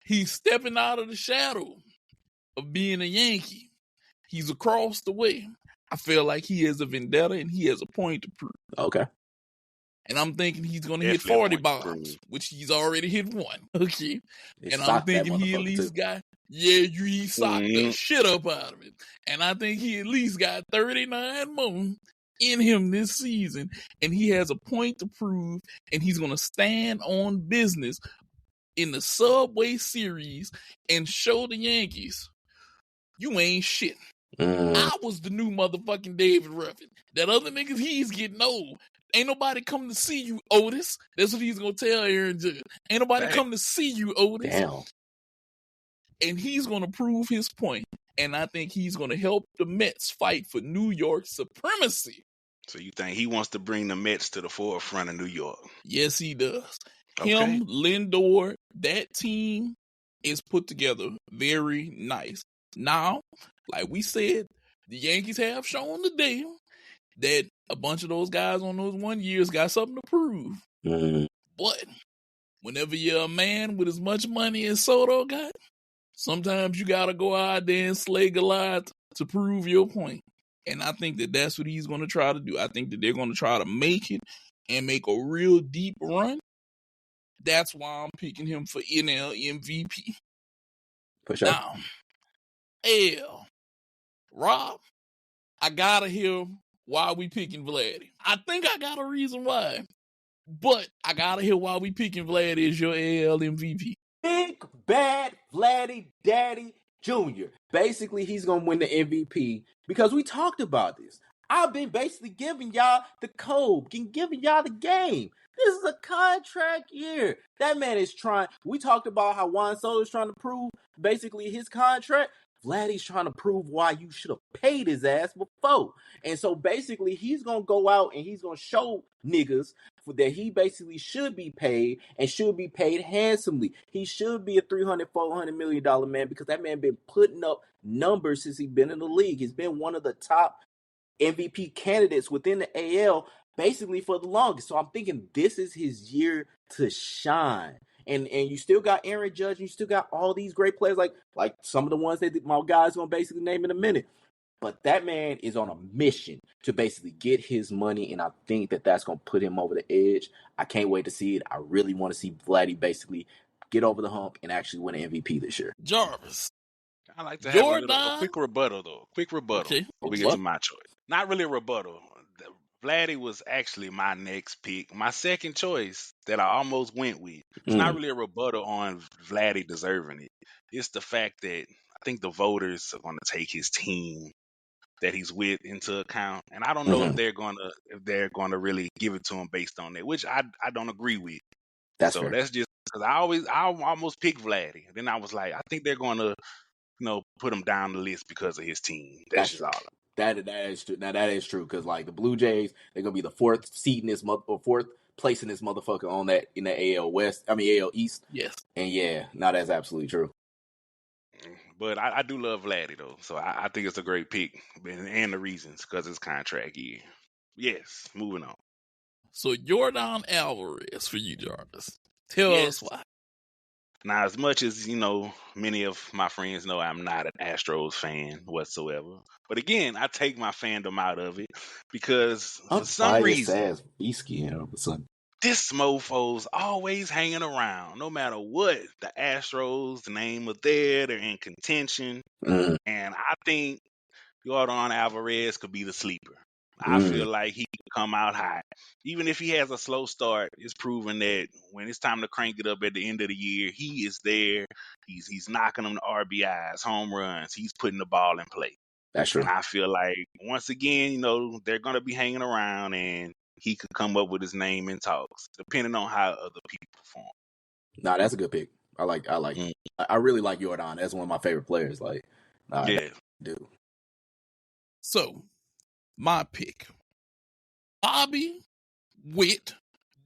A: He's stepping out of the shadow of being a Yankee. He's across the way. I feel like he has a vendetta and he has a point to prove.
B: Okay.
A: And I'm thinking he's going to hit 40 bombs, which he's already hit one. Okay. And I'm thinking he at least got, he socked the shit up out of it. And I think he at least got 39 more in him this season. And he has a point to prove, and he's going to stand on business in the Subway Series and show the Yankees, you ain't shit. I was the new motherfucking David Ruffin. That other niggas, he's getting old. Ain't nobody come to see you, Otis. That's what he's going to tell Aaron Judge. Ain't nobody come to see you, Otis.
B: Damn.
A: And he's going to prove his point. And I think he's going to help the Mets fight for New York supremacy.
C: So you think he wants to bring the Mets to the forefront of New York?
A: Yes, he does.
C: Okay.
A: Him, Lindor, that team is put together very nice. Now, like we said, the Yankees have shown today that a bunch of those guys on those 1 years got something to prove. But whenever you're a man with as much money as Soto got, sometimes you got to go out there and slay Goliath to prove your point. And I think that that's what he's going to try to do. I think that they're going to try to make it and make a real deep run. That's why I'm picking him for NL MVP.
B: For sure.
A: Now, Rob, I gotta hear why we picking Vladdy. I think I got a reason why, but I gotta hear why we picking Vladdy as your AL MVP.
B: Big bad Vladdy Daddy Jr. Basically, he's gonna win the MVP because we talked about this. I've been basically giving y'all the code, giving y'all the game. This is a contract year. That man is trying. We talked about how Juan Soto is trying to prove basically his contract. Vladdy's trying to prove why you should have paid his ass before. And so basically he's going to go out and he's going to show niggas that he basically should be paid and should be paid handsomely. He should be a $300, $400 million man because that man been putting up numbers since he's been in the league. He's been one of the top MVP candidates within the AL basically for the longest. So I'm thinking this is his year to shine. And you still got Aaron Judge, and you still got all these great players like some of the ones that my guys going to basically name in a minute. But that man is on a mission to basically get his money, and I think that that's going to put him over the edge. I can't wait to see it. I really want to see Vladdy basically get over the hump and actually win an MVP this year.
A: Jarvis.
C: I like to have a quick rebuttal, though. Okay. Before we get to my choice. Not really a rebuttal. Vladdy was actually my next pick. My second choice that I almost went with. It's not really a rebuttal on Vladdy deserving it. It's the fact that I think the voters are going to take his team that he's with into account, and I don't know if they're gonna really give it to him based on that, which I don't agree with.
B: That's
C: So
B: fair.
C: that's just because I almost picked Vladdy. Then I was like, I think they're gonna put him down the list because of his team. That's just
B: true.
C: all.
B: That is true. Now that is true because like the Blue Jays, they're gonna be the fourth place in this motherfucker on that in the AL West. I mean AL East.
A: Yes.
B: And yeah, now that's absolutely true.
C: But I do love Vladdy though, so I think it's a great pick, and the reasons because it's contract year. Yes, moving on.
A: So Yordan Alvarez for you, Jarvis. Tell
C: Yes.
A: us why.
C: Now, as much as many of my friends know I'm not an Astros fan whatsoever. But again, I take my fandom out of it because for some reason,
B: Bias Viski all of a sudden.
C: this mofo's always hanging around. No matter what, the Astros, the name of they're in contention. And I think Yordan Alvarez could be the sleeper. I feel like he could come out hot. Even if he has a slow start, it's proven that when it's time to crank it up at the end of the year, he is there. He's knocking them to RBIs, home runs. He's putting the ball in play.
B: That's true.
C: And I feel like, once again, they're going to be hanging around and he could come up with his name in talks, depending on how other people perform.
B: Nah, that's a good pick. I like. I really like Yordan. That's one of my favorite players. Like,
C: yeah,
B: dude.
A: So, my pick, Bobby Witt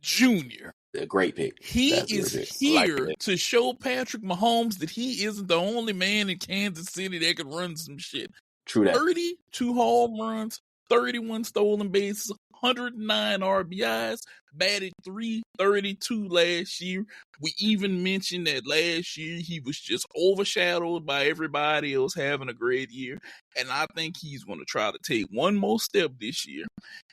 A: Jr.
B: A great pick.
A: He
B: That's
A: is here to show Patrick Mahomes that he isn't the only man in Kansas City that could run some shit.
B: True that.
A: 32 home runs, 31 stolen bases, 109 RBIs, batted .332 last year. We even mentioned that last year he was just overshadowed by everybody else having a great year. And I think he's going to try to take one more step this year.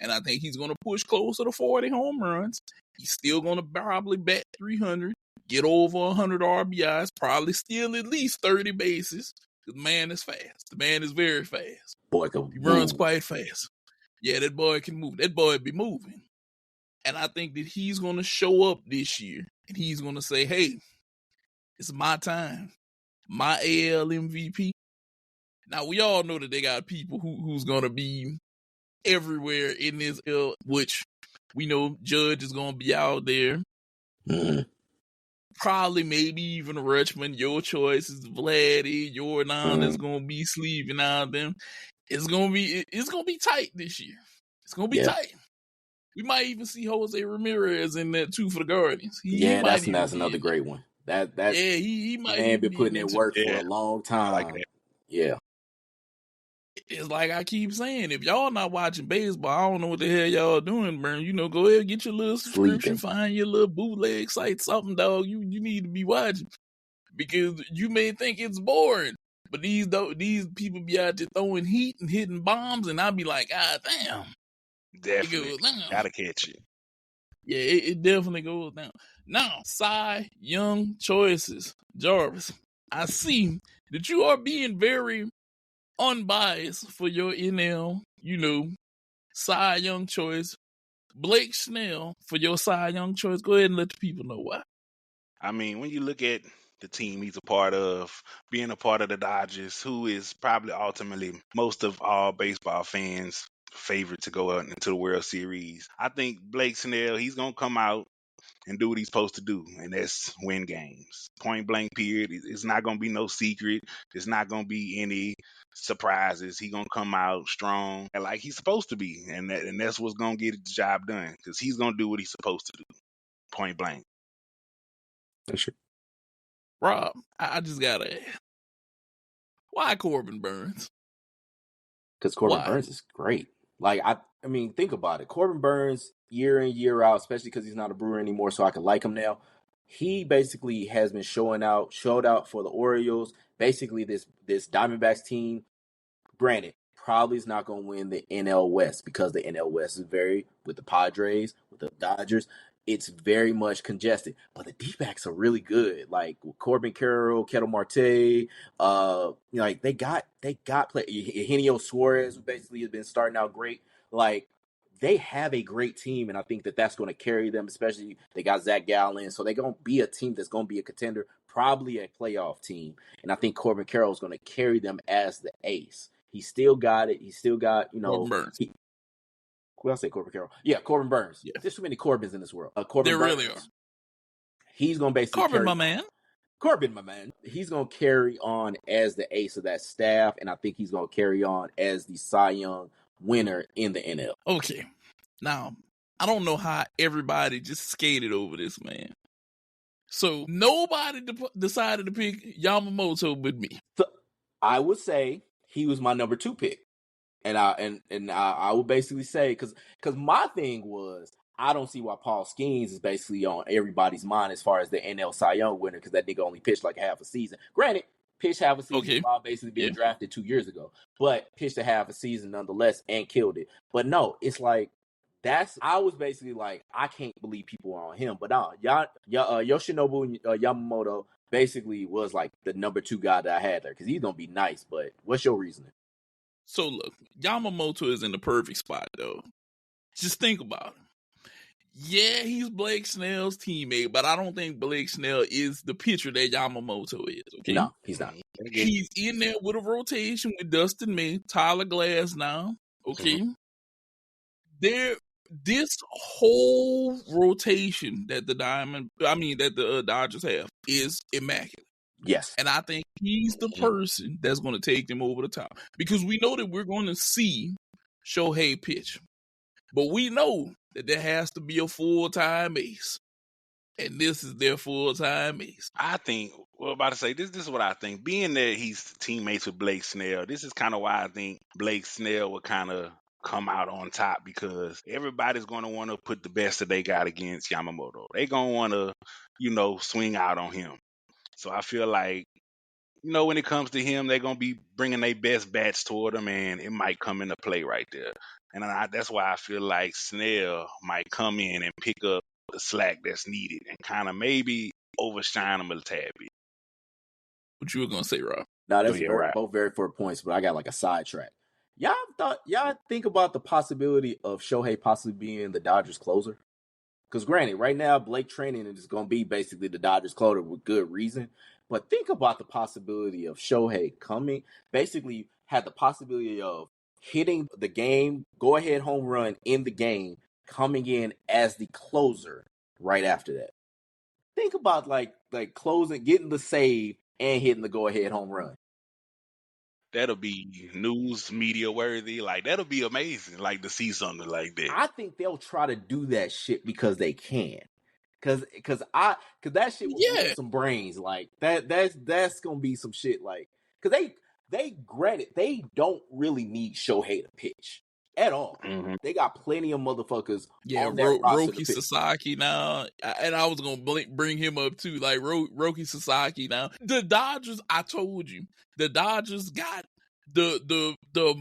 A: And I think he's going to push closer to 40 home runs. He's still going to probably bat 300, get over 100 RBIs, probably steal at least 30 bases. The man is fast. The man is very fast.
B: Boy,
A: he runs quite fast. Yeah, that boy can move. That boy be moving. And I think that he's going to show up this year and he's going to say, hey, it's my time. My AL MVP. Now, we all know that they got people who's going to be everywhere in this L, which we know Judge is going to be out there. Probably maybe even Rutschman. Your choice is Vladdy. Yordan is going to be sleeping out them. It's gonna be tight this year. It's gonna be tight. We might even see Jose Ramirez in that too for the Guardians.
B: That's another great one. He might been putting in work for a long time.
C: Like that.
B: Yeah.
A: It's like I keep saying, if y'all not watching baseball, I don't know what the hell y'all doing, Burn. Go ahead, get your little subscription, find your little bootleg site, something, dog. You need to be watching because you may think it's boring. But these people be out there throwing heat and hitting bombs, and I'll be like, God damn.
C: Definitely. Gotta catch it.
A: Yeah, it definitely goes down. Now, Cy Young choices. Jarvis, I see that you are being very unbiased for your NL, Cy Young choice. Blake Snell for your Cy Young choice. Go ahead and let the people know why.
C: I mean, when you look at the team he's a part of, being a part of the Dodgers, who is probably ultimately most of all baseball fans' favorite to go out into the World Series. I think Blake Snell, he's going to come out and do what he's supposed to do, and that's win games. Point blank period. It's not going to be no secret. There's not going to be any surprises. He's going to come out strong and like he's supposed to be, and that's what's going to get the job done because he's going to do what he's supposed to do. Point blank.
B: That's true.
A: Rob, I just gotta ask, why Corbin Burns?
B: Because Corbin Burns is great. Like, I mean, think about it. Corbin Burns, year in, year out, especially because he's not a Brewer anymore, so I can like him now. He basically has been showed out for the Orioles. Basically, this Diamondbacks team, granted, probably is not going to win the NL West because the NL West is with the Padres, with the Dodgers, it's very much congested. But the D-backs are really good. Like Corbin Carroll, Ketel Marte, like they got play. Eugenio Suarez, who basically has been starting out great. Like they have a great team, and I think that that's going to carry them, especially they got Zach Gallen. So they're going to be a team that's going to be a contender, probably a playoff team. And I think Corbin Carroll is going to carry them as the ace. He still got it. He still got,
A: Corbin Burns.
B: Well, I say Corbin Carroll. Yeah, Corbin Burns.
A: Yeah.
B: There's too many Corbins in this world. Corbin
A: There
B: Burns.
A: really are.
B: He's going to basically
A: Corbin, my man.
B: Corbin, my man. He's going to carry on as the ace of that staff, and I think he's going to carry on as the Cy Young winner in the NL.
A: Okay. Now, I don't know how everybody just skated over this, man. So nobody decided to pick Yamamoto but me.
B: So I would say he was my number 2 pick. And I would basically say, because my thing was, I don't see why Paul Skeens is basically on everybody's mind as far as the NL Cy Young winner, because that nigga only pitched like half a season. Granted, pitched half a season while basically being drafted 2 years ago, but pitched a half a season nonetheless and killed it. But no, it's like, I was basically like, I can't believe people are on him. But Yoshinobu Yamamoto basically was like the number 2 guy that I had there, because he's going to be nice. But what's your reasoning?
A: So look, Yamamoto is in the perfect spot, though. Just think about him. Yeah, he's Blake Snell's teammate, but I don't think Blake Snell is the pitcher that Yamamoto is, okay?
B: No, he's not.
A: He's in there with a rotation with Dustin May, Tyler Glass now, okay? Mm-hmm. This whole rotation that the Dodgers have is immaculate.
B: Yes.
A: And I think he's the person that's going to take them over the top. Because we know that we're going to see Shohei pitch. But we know that there has to be a full-time ace. And this is their full-time ace.
C: I think, about to say, this is what I think. Being that he's teammates with Blake Snell, this is kind of why I think Blake Snell would kind of come out on top, because everybody's going to want to put the best that they got against Yamamoto. They're going to want to, swing out on him. So I feel like, when it comes to him, they're going to be bringing their best bats toward him, and it might come into play right there. And that's why I feel like Snell might come in and pick up the slack that's needed and kind of maybe overshine him a tad bit.
A: What you were going to say, Rob?
B: No, that's both very fair points, but I got like a sidetrack. Y'all think about the possibility of Shohei possibly being the Dodgers closer? Because granted, right now, Blake Treinen is going to be basically the Dodgers closer with good reason. But think about the possibility of Shohei coming, basically had the possibility of hitting the game, go-ahead home run in the game, coming in as the closer right after that. Think about like closing, getting the save, and hitting the go-ahead home run.
C: That'll be news media worthy. Like, that'll be amazing, like, to see something like that.
B: I think they'll try to do that shit because they can. Cause that shit will give some brains. Like that's gonna be some shit. Like, cause they granted they don't really need Shohei to pitch at all. Mm-hmm. They got plenty of motherfuckers.
A: Yeah, Roki Sasaki now, and I was gonna bring him up too. Like Roki Sasaki now. The Dodgers, I told you, the Dodgers got the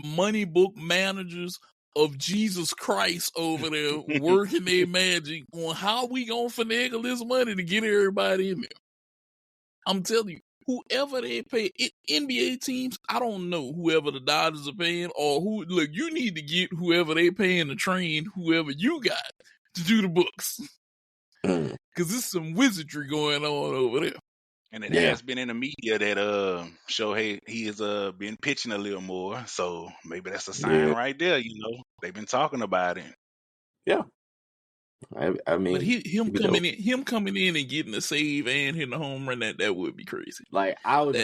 A: money book managers of Jesus Christ over there working their magic on how we gonna finagle this money to get everybody in there. I'm telling you, whoever they pay, NBA teams, I don't know whoever the Dodgers are paying or who. Look, you need to get whoever they paying to train whoever you got to do the books. Because there's some wizardry going on over there.
C: And it has been in the media that Shohei, he has been pitching a little more. So maybe that's a sign right there, They've been talking about it.
B: Yeah. I mean,
A: but him coming in and getting a save and hitting a home run, that would be crazy.
B: Like I was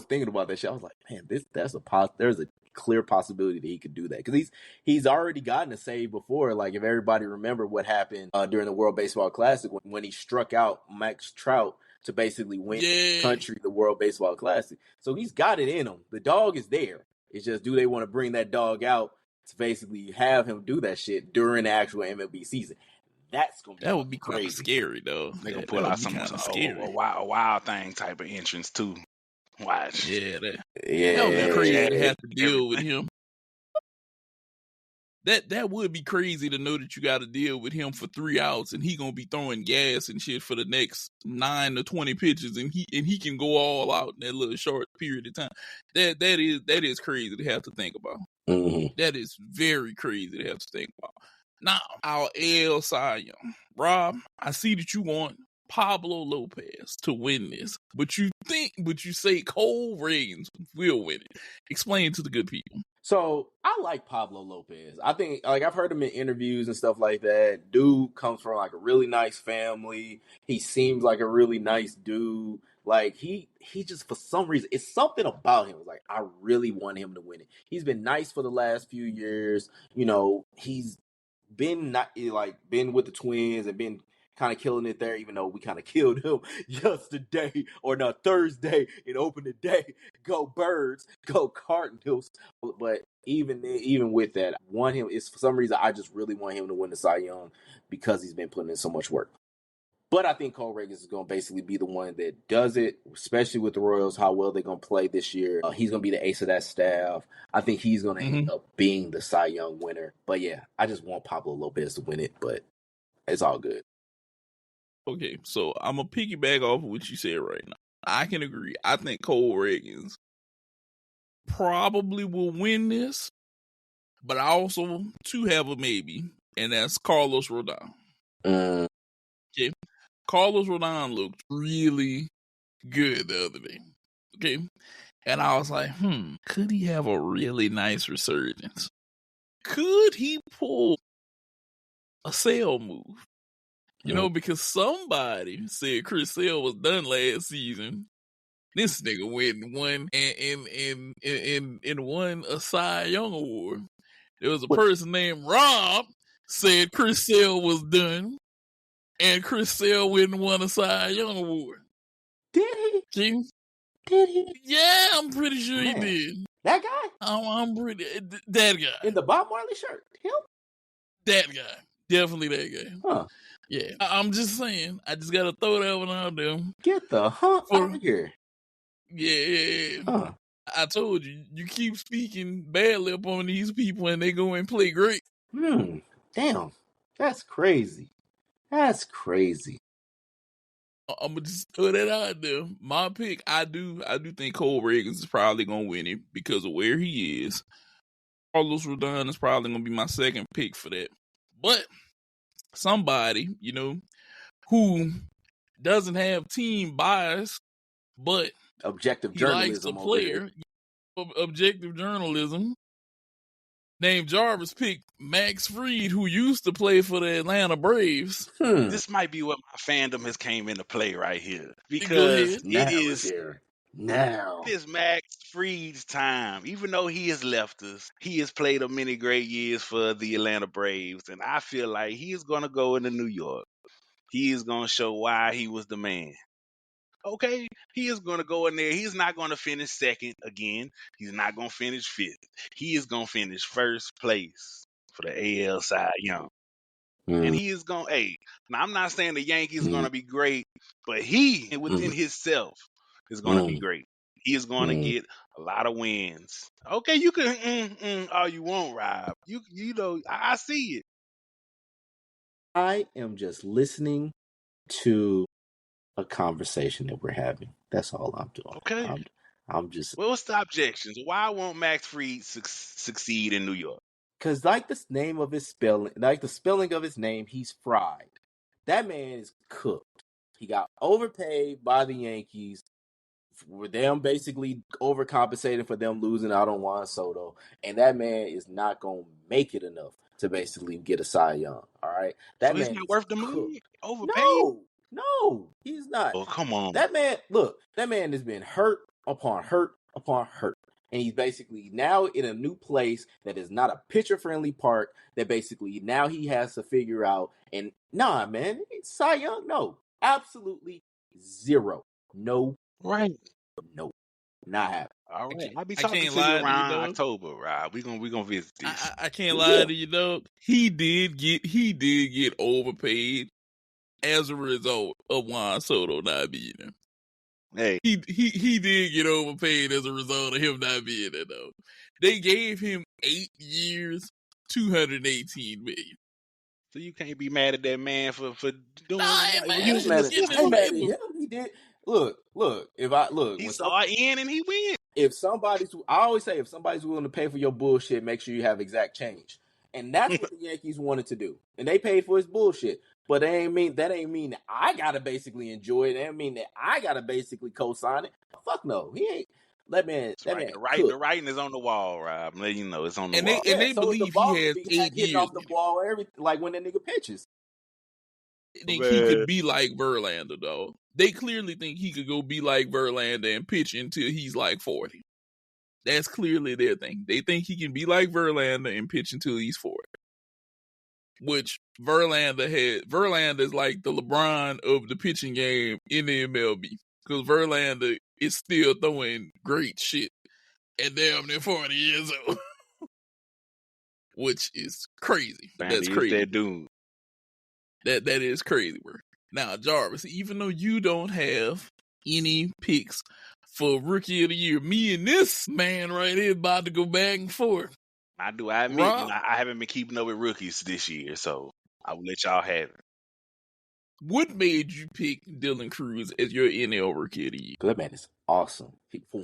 B: thinking about that shit. I was like, man, there's a clear possibility that he could do that, because he's already gotten a save before. Like, if everybody remember what happened during the World Baseball Classic when he struck out Max Trout to basically win the country the World Baseball Classic. So he's got it in him. The dog is there. It's just, do they want to bring that dog out to basically have him do that shit during the actual MLB season? That
A: would be crazy. Kind of scary, though.
C: They gonna pull out some a wild thing type of entrance too. Watch.
A: Yeah, that would be crazy to have to deal with him. That would be crazy to know that you got to deal with him for 3 outs and he gonna be throwing gas and shit for the next 9 to 20 pitches, and he can go all out in that little short period of time. That is crazy to have to think about.
B: Mm-hmm.
A: That is very crazy to have to think about. Now, our AL Cy Young. Rob, I see that you want Pablo Lopez to win this, but you say Cole Reagans will win it. Explain to the good people.
B: So I like Pablo Lopez. I think, like, I've heard him in interviews and stuff like that. Dude comes from like a really nice family. He seems like a really nice dude. Like he just, for some reason, it's something about him. Like, I really want him to win it. He's been nice for the last few years. You know, he's been been with the Twins and been kind of killing it there, even though we kind of killed him yesterday or not Thursday in opening day. Go Birds, go Cardinals. But even with that, I want him. It's for some reason I just really want him to win the Cy Young because he's been putting in so much work. But I think Cole Reagans is going to basically be the one that does it, especially with the Royals, how well they're going to play this year. He's going to be the ace of that staff. I think he's going to end up being the Cy Young winner. But yeah, I just want Pablo Lopez to win it, but it's all good.
A: Okay, so I'm going to piggyback off of what you said right now. I can agree. I think Cole Reagans probably will win this, but I also, too, have a maybe, and that's Carlos Rodon. Okay. Carlos Rodon looked really good the other day. Okay. And I was like, could he have a really nice resurgence? Could he pull a Sale move? You know, because somebody said Chris Sale was done last season. This nigga went and won and won a Cy Young award. There was a person named Rob said Chris Sale was done. And Chris Sale went and won a Cy Young award.
B: Did he? Did he?
A: Yeah, I'm pretty sure he did.
B: That guy?
A: I'm pretty that guy.
B: In the Bob Marley shirt? Him?
A: That guy. Definitely that guy.
B: Huh.
A: Yeah. I'm just saying. I just gotta throw that one out there.
B: Get the out of here.
A: Yeah.
B: Huh.
A: I told you, you keep speaking badly upon these people and they go and play great.
B: Damn. That's crazy. That's crazy.
A: I'm gonna just throw that out there. My pick, I do think Cole Reagans is probably gonna win it because of where he is. Carlos Rodon is probably gonna be my second pick for that. But somebody, you know, who doesn't have team bias, but
B: objective
A: he
B: journalism
A: likes a player, objective journalism. Named Jarvis picked Max Fried, who used to play for the Atlanta Braves.
C: This might be what my fandom has came into play right here. Because it is Max Fried's time. Even though he has left us, he has played a many great years for the Atlanta Braves. And I feel like he is going to go into New York. He is going to show why he was the man. Okay, he is going to go in there. He's not going to finish second again. He's not going to finish fifth. He is going to finish first place for the AL Cy Young. And he is going to, now I'm not saying the Yankees are going to be great, but he, within himself, is going to be great. He is going to get a lot of wins. Okay, you can all you want, Rob. You know, I see it.
B: I am just listening to a conversation that we're having. That's all I'm doing.
C: Okay.
B: I'm just.
C: Well, what's the objections? Why won't Max Fried succeed in New York?
B: Because like the name of his spelling, like the spelling of his name, he's fried. That man is cooked. He got overpaid by the Yankees. For them basically overcompensating for them losing out on Juan Soto. And that man is not going to make it enough to basically get a Cy Young. All right? That
C: so
B: man
C: he's not worth the money? Overpaid?
B: No, he's not.
C: Oh, come on.
B: That man has been hurt upon hurt upon hurt. And he's basically now in a new place that is not a pitcher-friendly park that basically now he has to figure out. And man, Cy Young, no. Absolutely zero. No.
C: Right.
B: No. Not happening.
C: All right. I'll be talking to you around October, Rob. We're gonna visit this.
A: I can't lie to you, dog. He did get overpaid as a result of Juan Soto not being there.
C: Hey.
A: He did get overpaid as a result of him not being there, though. They gave him 8 years, $218 million.
C: So you can't be mad at that man for doing
B: He was mad at him. He did. Look. If I look,
C: he saw an end and he win.
B: I always say, if somebody's willing to pay for your bullshit, make sure you have exact change. And that's what the Yankees wanted to do. And they paid for his bullshit. But that ain't mean that I gotta basically enjoy it. That ain't mean that I gotta basically co-sign it. Fuck no. He ain't. That man
C: The writing is on the wall, Rob. I'm letting you know it's on the wall.
A: They
B: so
A: believe
B: the ball
A: he has
B: could be
A: 8
B: hitting
A: years.
B: off the ball or everything, like when that nigga pitches.
A: Think he could be like Verlander, though. They clearly think he could go be like Verlander and pitch until he's like 40. That's clearly their thing. They think he can be like Verlander and pitch until he's 40. Which Verlander is like the LeBron of the pitching game in the MLB. Because Verlander is still throwing great shit at damn near 40 years old. Which is crazy. That's crazy.
C: That dude.
A: That is crazy work. Now, Jarvis, even though you don't have any picks for Rookie of the Year, me and this man right here about to go back and forth.
C: I admit,
A: Rob,
C: I haven't been keeping up with rookies this year, so I will let y'all have it.
A: What made you pick Dylan Cruz as your NL Rookie of the Year?
B: That man is awesome. For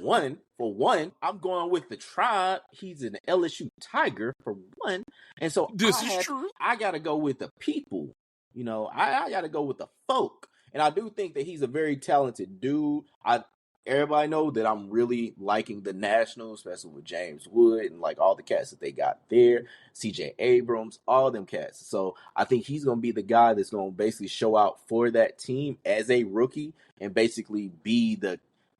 B: one, I'm going with the tribe. He's an LSU Tiger, for one. And so
A: this is true.
B: I got to go with the people. You know, I got to go with the folk. And I do think that he's a very talented dude. Everybody know that I'm really liking the Nationals, especially with James Wood and like all the cats that they got there, CJ Abrams, all them cats. So I think he's going to be the guy that's going to basically show out for that team as a rookie and basically be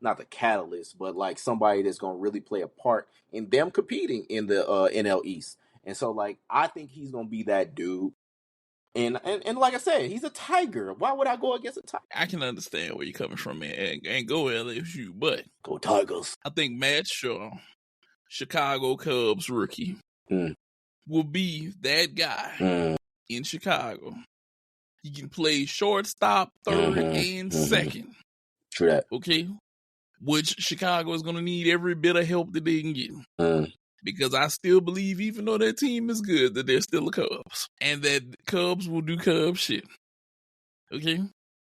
B: not the catalyst, but like somebody that's going to really play a part in them competing in the NL East. And so like, I think he's going to be that dude. And like I said, he's a Tiger. Why would I go against a Tiger?
A: I can understand where you're coming from, man, and go LSU, but
B: go Tigers.
A: I think Matt Shaw, Chicago Cubs rookie, will be that guy in Chicago. He can play shortstop, third, and second.
B: True that.
A: Okay? Which Chicago is going to need every bit of help that they can get. Because I still believe, even though that team is good, that they're still the Cubs. And that Cubs will do Cubs shit. Okay?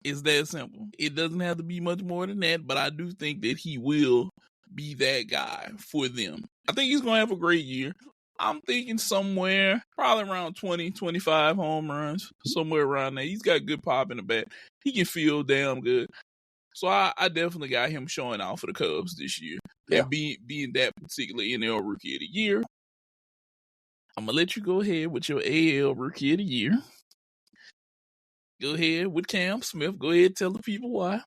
A: It's that simple. It doesn't have to be much more than that, but I do think that he will be that guy for them. I think he's going to have a great year. I'm thinking somewhere, probably around 20, 25 home runs, somewhere around there. He's got good pop in the bat. He can feel damn good. So I definitely got him showing out for the Cubs this year. Yeah. And being that particular NL Rookie of the Year. I'm going to let you go ahead with your AL Rookie of the Year. Go ahead with Cam Smith. Go ahead and tell the people why.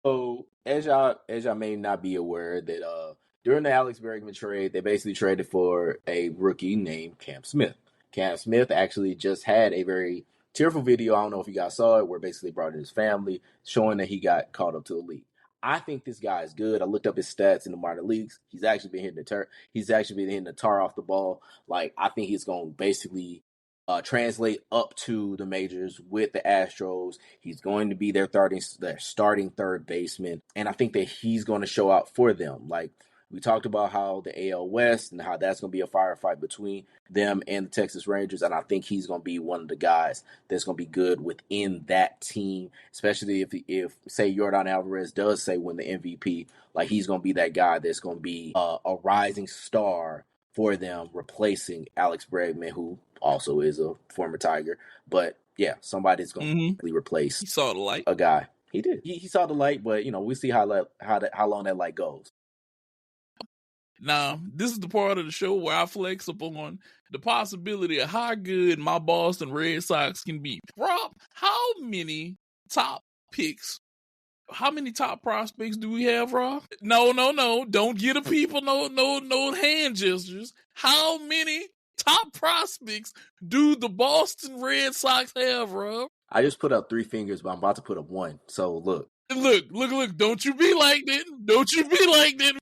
B: So, as y'all may not be aware, that during the Alex Bregman trade, they basically traded for a rookie named Cam Smith. Cam Smith actually just had a very tearful video, I don't know if you guys saw it, where basically brought in his family, showing that he got caught up to the league. I think this guy is good. I looked up his stats in the minor leagues. He's actually been hitting the tar off the ball. Like, I think he's going to basically translate up to the majors with the Astros. He's going to be their starting third baseman, and I think that he's going to show out for them. Like, we talked about how the AL West and how that's going to be a firefight between them and the Texas Rangers, and I think he's going to be one of the guys that's going to be good within that team, especially if say Yordan Alvarez does win the MVP. Like, he's going to be that guy that's going to be a rising star for them, replacing Alex Bregman, who also is a former Tiger. But yeah, somebody's going to replace.
A: He saw the light.
B: A guy. He did. He saw the light, but we see how long that light goes.
A: Now, this is the part of the show where I flex upon the possibility of how good my Boston Red Sox can be. Rob, how many top prospects do we have, Rob? No. Don't get the people no hand gestures. How many top prospects do the Boston Red Sox have, Rob?
B: I just put up 3 fingers, but I'm about to put up 1. So look.
A: Don't you be like that.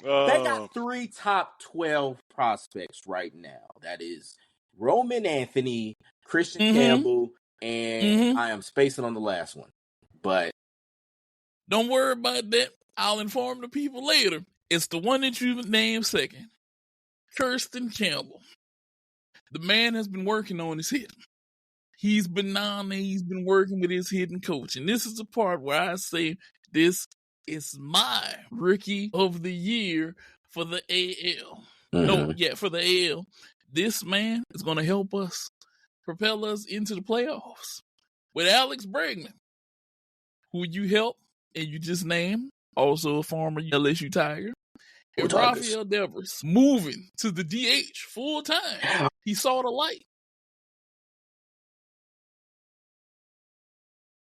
B: They got 3 top 12 prospects right now. That is Roman Anthony, Christian Campbell, and I am spacing on the last one. But
A: don't worry about that. I'll inform the people later. It's the one that you named second. Kirsten Campbell. The man has been working on his hitting. He's been working with his hitting coach. And this is the part where I say this is my Rookie of the Year for the AL.
B: Mhm.
A: For the AL. This man is going to help us propel us into the playoffs. With Alex Bregman, who you helped and you just named, also a former LSU Tiger,
B: Go
A: and
B: Tigers.
A: Rafael Devers moving to the DH full time. He saw the light.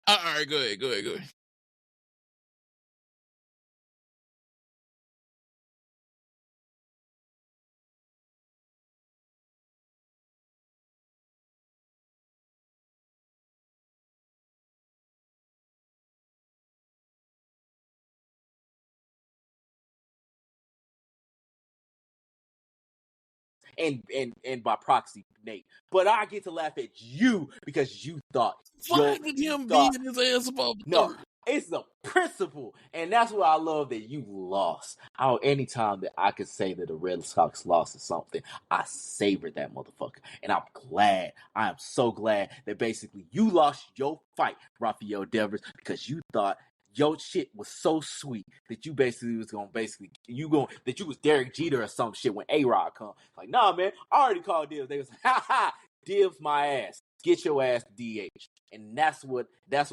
A: All right, go ahead.
B: And by proxy, Nate. But I get to laugh at you because you thought
A: Fine with him being his ass above the
B: no.
A: third.
B: It's the principle, and that's what I love that you lost. Anytime that I could say that the Red Sox lost or something, I savored that motherfucker, and I'm glad. I am so glad that basically you lost your fight, Rafael Devers, because you thought your shit was so sweet that you basically was gonna that you was Derek Jeter or some shit when A-Rod come. Like, nah, man, I already called Divs. They was ha ha, Divs my ass. Get your ass to DH, and that's what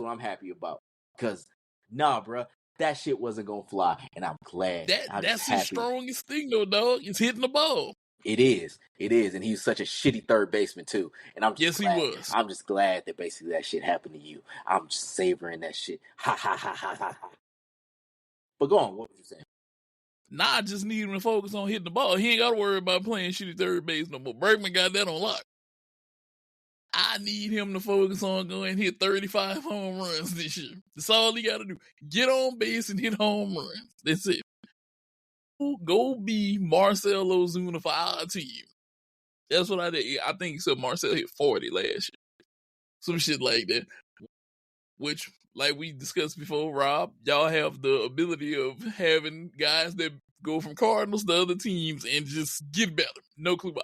B: I'm happy about. Cause nah, bro, that shit wasn't gonna fly, and I'm glad. I'm just
A: That's his
B: happy.
A: strongest thing, though, dog. It's hitting the ball.
B: It is, and he's such a shitty third baseman too. And I'm just
A: Yes, he
B: glad.
A: was.
B: I'm just glad that basically that shit happened to you. I'm just savoring that shit. Ha ha ha ha ha ha. But go on, what was you saying?
A: Nah, I just need him to focus on hitting the ball. He ain't got to worry about playing shitty third base no more. Bergman got that on lock. I need him to focus on going hit 35 home runs this year. That's all he got to do. Get on base and hit home runs. That's it. Go be Marcell Ozuna for our team. That's what I did. I think so. Marcell hit 40 last year. Some shit like that. Which, like we discussed before, Rob, y'all have the ability of having guys that go from Cardinals to other teams and just get better. No clue why.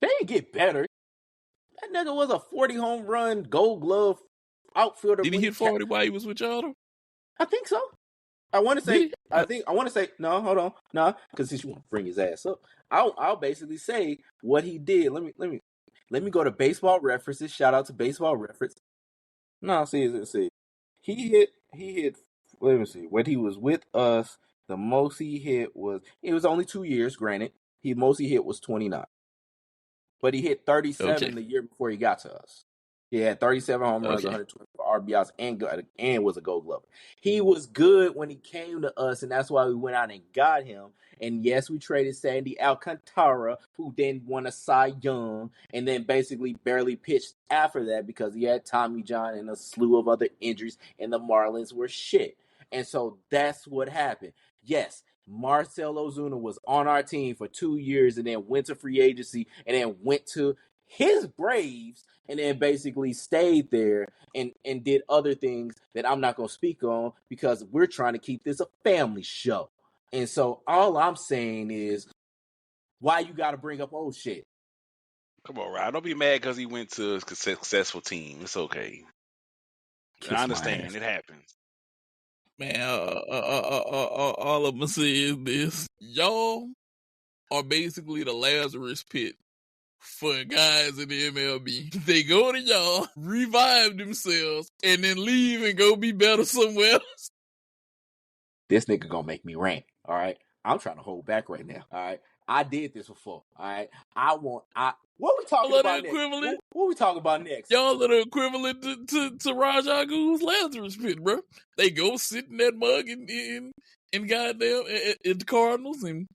B: They didn't get better. That nigga was a 40 home run, Gold Glove outfielder.
A: Did he hit 40 while he was with y'all though?
B: I think so. I want to say.
A: Did he?
B: I want to say. No, hold on. No, because since you want to bring his ass up, I'll basically say what he did. Let me go to Baseball References. Shout out to Baseball Reference. No, see. He hit. Let me see. When he was with us, the most he hit was. It was only 2 years. Granted, most he hit was 29, but he hit 37 the year before he got to us. He had 37 home runs, 124 RBIs, and was a Gold Glover. He was good when he came to us, and that's why we went out and got him. And yes, we traded Sandy Alcantara, who then won a Cy Young, and then basically barely pitched after that because he had Tommy John and a slew of other injuries, and the Marlins were shit. And so that's what happened. Yes, Marcell Ozuna was on our team for 2 years and then went to free agency and then went to his Braves and then basically stayed there and did other things that I'm not going to speak on because we're trying to keep this a family show. And so all I'm saying is, why you got to bring up old shit?
C: Come on, Rod. Don't be mad because he went to a successful team. It's okay. I understand. It happens.
A: Man, all I'm going to say is this. Y'all are basically the Lazarus pit for guys in the MLB. They go to y'all, revive themselves, and then leave and go be better somewhere else.
B: This nigga gonna make me rant, all right? I'm trying to hold back right now, all right? I did this before, all right? What we talking about next? What we talking about next?
A: Y'all are the equivalent to Rajah Goog's Lazarus pit, bro. They go sit in that mug and goddamn at the Cardinals and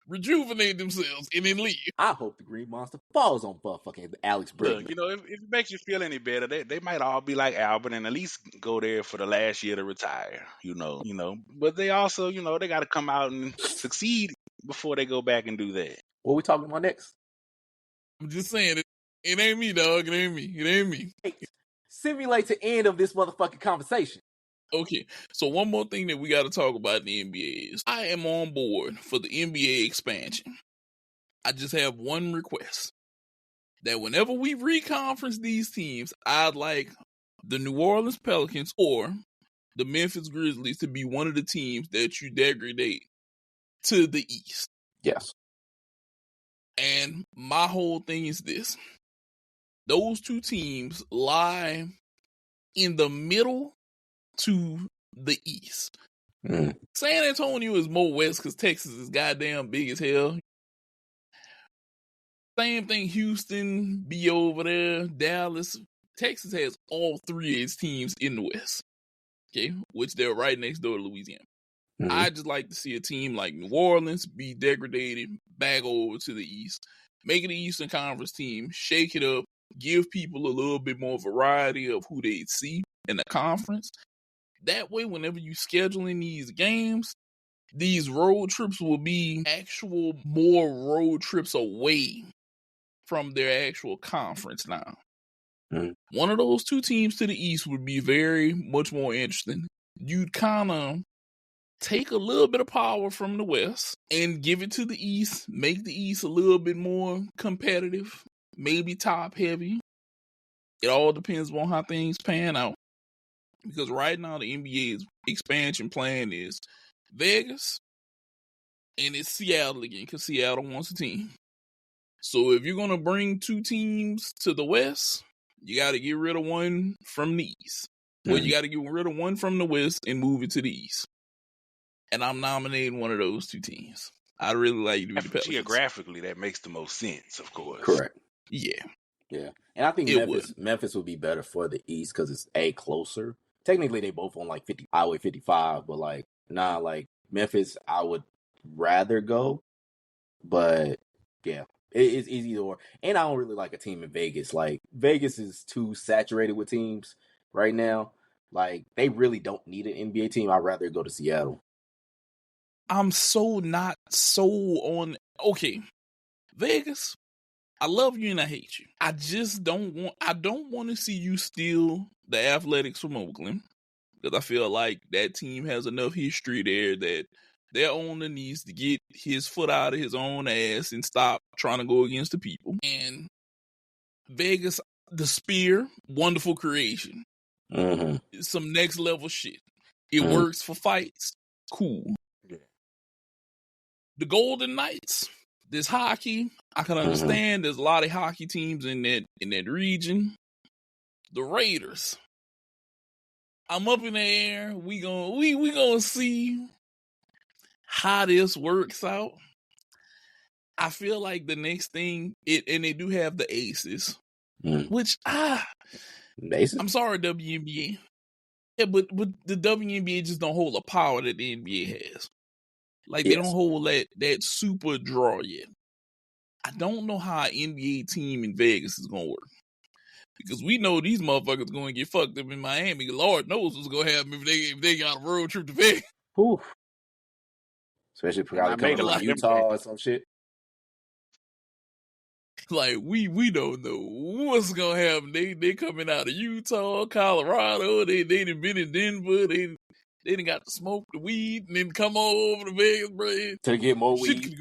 A: rejuvenate themselves and then leave.
B: I hope the Green Monster falls on motherfucking Alex Bregman.
C: Look, if it makes you feel any better, they might all be like Albert and at least go there for the last year to retire, you know. But they also, they got to come out and succeed before they go back and do that.
B: What we talking about next?
A: I'm just saying, it ain't me, dog. It ain't me.
B: Simulate the end of this motherfucking conversation.
A: Okay, so one more thing that we got to talk about in the NBA is I am on board for the NBA expansion. I just have one request. That whenever we reconference these teams, I'd like the New Orleans Pelicans or the Memphis Grizzlies to be one of the teams that you degrade to the East.
B: Yes.
A: And my whole thing is this. Those two teams lie in the middle to the East.
B: Mm.
A: San Antonio is more west because Texas is goddamn big as hell. Same thing, Houston be over there, Dallas. Texas has all three of its teams in the West, okay, which they're right next door to Louisiana.
B: Mm-hmm.
A: I just like to see a team like New Orleans be degraded, back over to the East, make it an Eastern Conference team, shake it up, give people a little bit more variety of who they see in the conference. That way, whenever you scheduling these games, these road trips will be actual more road trips away from their actual conference now.
B: Mm.
A: One of those two teams to the East would be very much more interesting. You'd kind of take a little bit of power from the West and give it to the East, make the East a little bit more competitive, maybe top heavy. It all depends on how things pan out. Because right now the NBA's expansion plan is Vegas and it's Seattle again because Seattle wants a team. So if you're going to bring two teams to the West, you got to get rid of one from the East. Well, you got to get rid of one from the West and move it to the East. And I'm nominating one of those two teams. I'd really like to be the Pelicans.
C: Geographically, that makes the most sense, of course.
B: Correct.
A: Yeah.
B: Yeah. And I think Memphis would be better for the East because it's closer. Technically, they both on like Highway 55, but like Memphis, I would rather go. But yeah, it's easy or. And I don't really like a team in Vegas. Like Vegas is too saturated with teams right now. Like they really don't need an NBA team. I'd rather go to Seattle.
A: I'm so not so on. Okay, Vegas, I love you and I hate you. I just don't want to see you steal the Athletics from Oakland because I feel like that team has enough history there that their owner needs to get his foot out of his own ass and stop trying to go against the people. And Vegas, the Spear, wonderful creation.
B: Mm-hmm.
A: Some next level shit. It works for fights. Cool.
C: Yeah.
A: The Golden Knights, this hockey, I can understand. There's a lot of hockey teams in that region. The Raiders, I'm up in the air. We gonna see how this works out. I feel like the next thing, and they do have the Aces, which
B: Aces?
A: I'm sorry, WNBA. Yeah, but the WNBA just don't hold the power that the NBA has. Like they don't hold that super draw yet. I don't know how an NBA team in Vegas is gonna work. Because we know these motherfuckers going to get fucked up in Miami. Lord knows what's going to happen if they got a road trip to Vegas.
B: Oof. Especially probably coming to Utah or some shit.
A: Like, we don't know what's going to happen. They coming out of Utah, Colorado. They done been in Denver. They done got to smoke the weed and then come over to Vegas, bro.
B: To get more weed?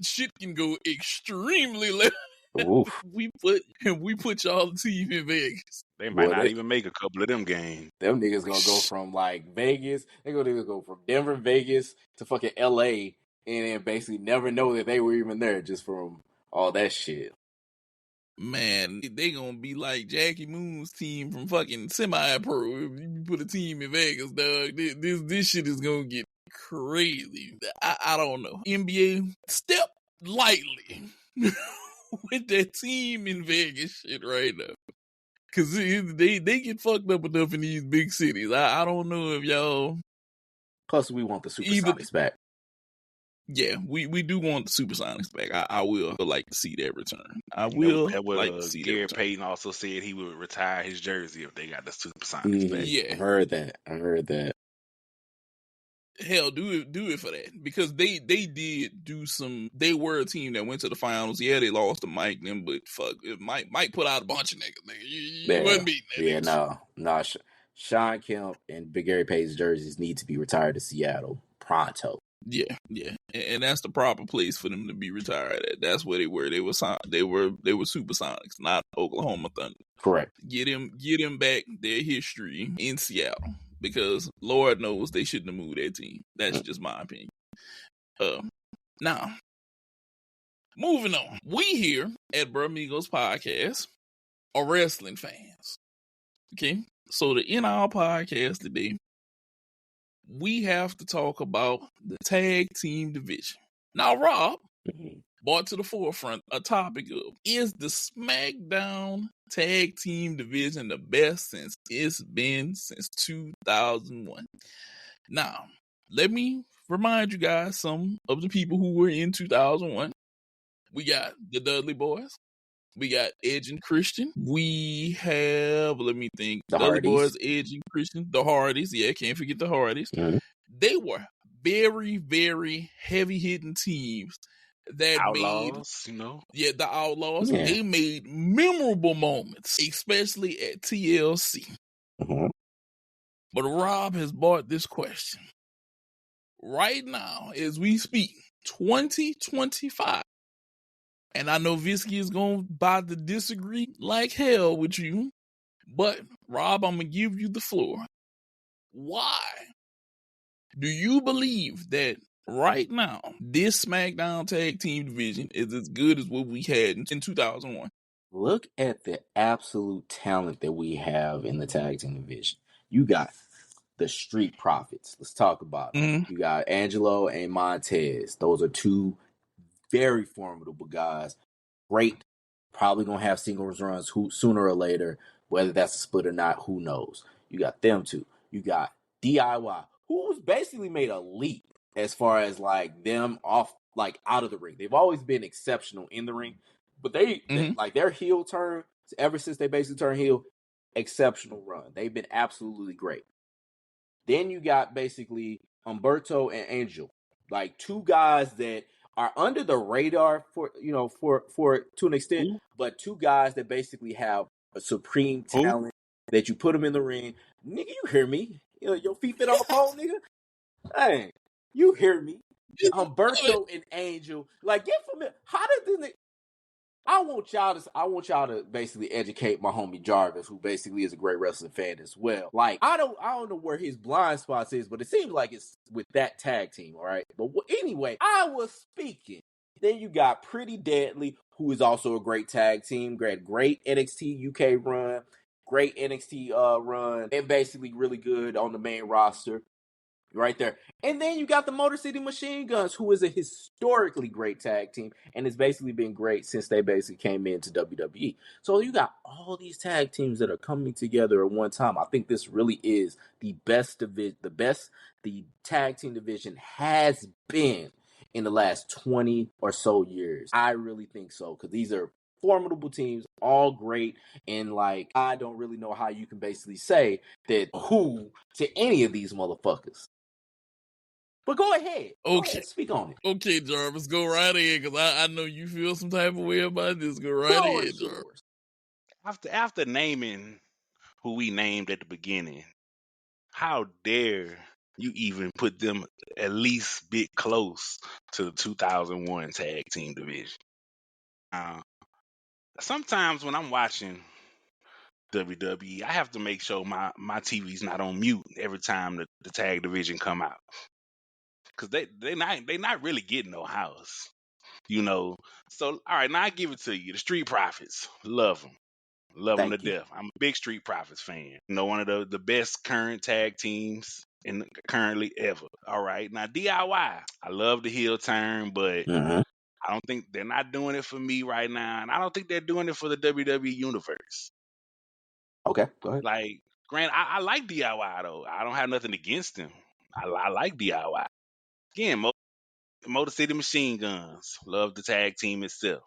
A: Shit can go extremely left.
B: Oof.
A: we put y'all the team in Vegas.
C: They might not even make a couple of them games.
B: Them niggas gonna go from like Vegas. They gonna go from Denver, Vegas to fucking LA, and then basically never know that they were even there just from all that shit.
A: Man, they gonna be like Jackie Moon's team from fucking semi-pro. If you put a team in Vegas, dog, this shit is gonna get crazy. I don't know. NBA, step lightly with that team in Vegas shit right now. Cause they get fucked up enough in these big cities. I don't know if y'all.
B: Plus, we want the Supersonics back.
A: Yeah, we do want the Supersonics back. I will like to see that return. I will like to see
C: Gary
A: that return.
C: Payton also said he would retire his jersey if they got the Supersonics back.
A: Yeah,
B: I heard that.
A: Hell, do it for that because they did do some. They were a team that went to the finals. Yeah, they lost to Mike them, but fuck, Mike put out a bunch of niggas. You wasn't beating that.
B: Yeah, no. Sean Kemp and Big Gary Payton's jerseys need to be retired to Seattle pronto.
A: Yeah, and that's the proper place for them to be retired at. That's where they were. They were Supersonics, not Oklahoma Thunder.
B: Correct.
A: Get them back their history in Seattle because Lord knows they shouldn't have moved that team. That's just my opinion. Now, moving on. We here at Brah Migos Podcast are wrestling fans. Okay? So in our podcast today, we have to talk about the tag team division. Now, Rob brought to the forefront a topic of, is the SmackDown tag team division the best since it's been since 2001? Now, let me remind you guys some of the people who were in 2001. We got the Dudley Boys. We got Edge and Christian. We have, let me think,
B: The
A: Dudley
B: Hardys.
A: Boys, Edge and Christian, the Hardys. Yeah, can't forget the Hardys.
B: Mhm.
A: They were very, very heavy hitting teams that
C: Outlaws,
A: made, the Outlaws.
B: Yeah.
A: They made memorable moments, especially at TLC.
B: Mhm.
A: But Rob has brought this question. Right now, as we speak, 2025. And I know Viski is going to disagree like hell with you. But, Rob, I'm going to give you the floor. Why do you believe that right now, this SmackDown Tag Team division is as good as what we had in 2001?
B: Look at the absolute talent that we have in the tag team division. You got the Street Profits. Let's talk about them.
A: Mhm.
B: You got Angelo and Montez. Those are two very formidable guys. Great. Probably going to have singles runs sooner or later. Whether that's a split or not, who knows? You got them two. You got DIY, who's basically made a leap as far as like them off, like out of the ring. They've always been exceptional in the ring, but they like their heel turn ever since they basically turned heel, exceptional run. They've been absolutely great. Then you got basically Humberto and Angel, like two guys that are under the radar for to an extent,
C: Who?
B: but two guys that basically have a supreme
C: Who?
B: talent that you put them in the ring. Nigga, you hear me? Your feet fit on the pole, nigga. Hey, you hear me? Humberto and Angel, like get familiar. How did this? I want y'all to basically educate my homie Jarvis, who basically is a great wrestling fan as well. Like, I don't know where his blind spots is, but it seems like it's with that tag team, all right? But anyway, I was speaking. Then you got Pretty Deadly, who is also a great tag team, great NXT UK run, great NXT run, and basically really good on the main roster. Right there. And then you got the Motor City Machine Guns, who is a historically great tag team and has basically been great since they basically came into WWE. So you got all these tag teams that are coming together at one time. I think this really is the best division, the tag team division has been in the last 20 or so years. I really think so, because these are formidable teams, all great, and like I don't really know how you can basically say that who to any of these motherfuckers. But go ahead. Go
A: Okay.
B: ahead, speak on it.
A: Okay, Jarvis, go right ahead, because I know you feel some type of way about this. Go right ahead, Jarvis.
C: After naming who we named at the beginning, how dare you even put them at least bit close to the 2001 tag team division? Sometimes when I'm watching WWE, I have to make sure my TV's not on mute every time the tag division come out, because they not really getting no house, So all right, now I give it to you. The Street Profits, love them to death. I'm a big Street Profits fan. One of the best current tag teams currently ever. All right, now DIY, I love the heel turn, but I don't think they're not doing it for me right now, and I don't think they're doing it for the WWE universe.
B: Okay, go ahead.
C: Like, Grant, I like DIY though. I don't have nothing against them. I like DIY. Again, Motor City Machine Guns, love the tag team itself.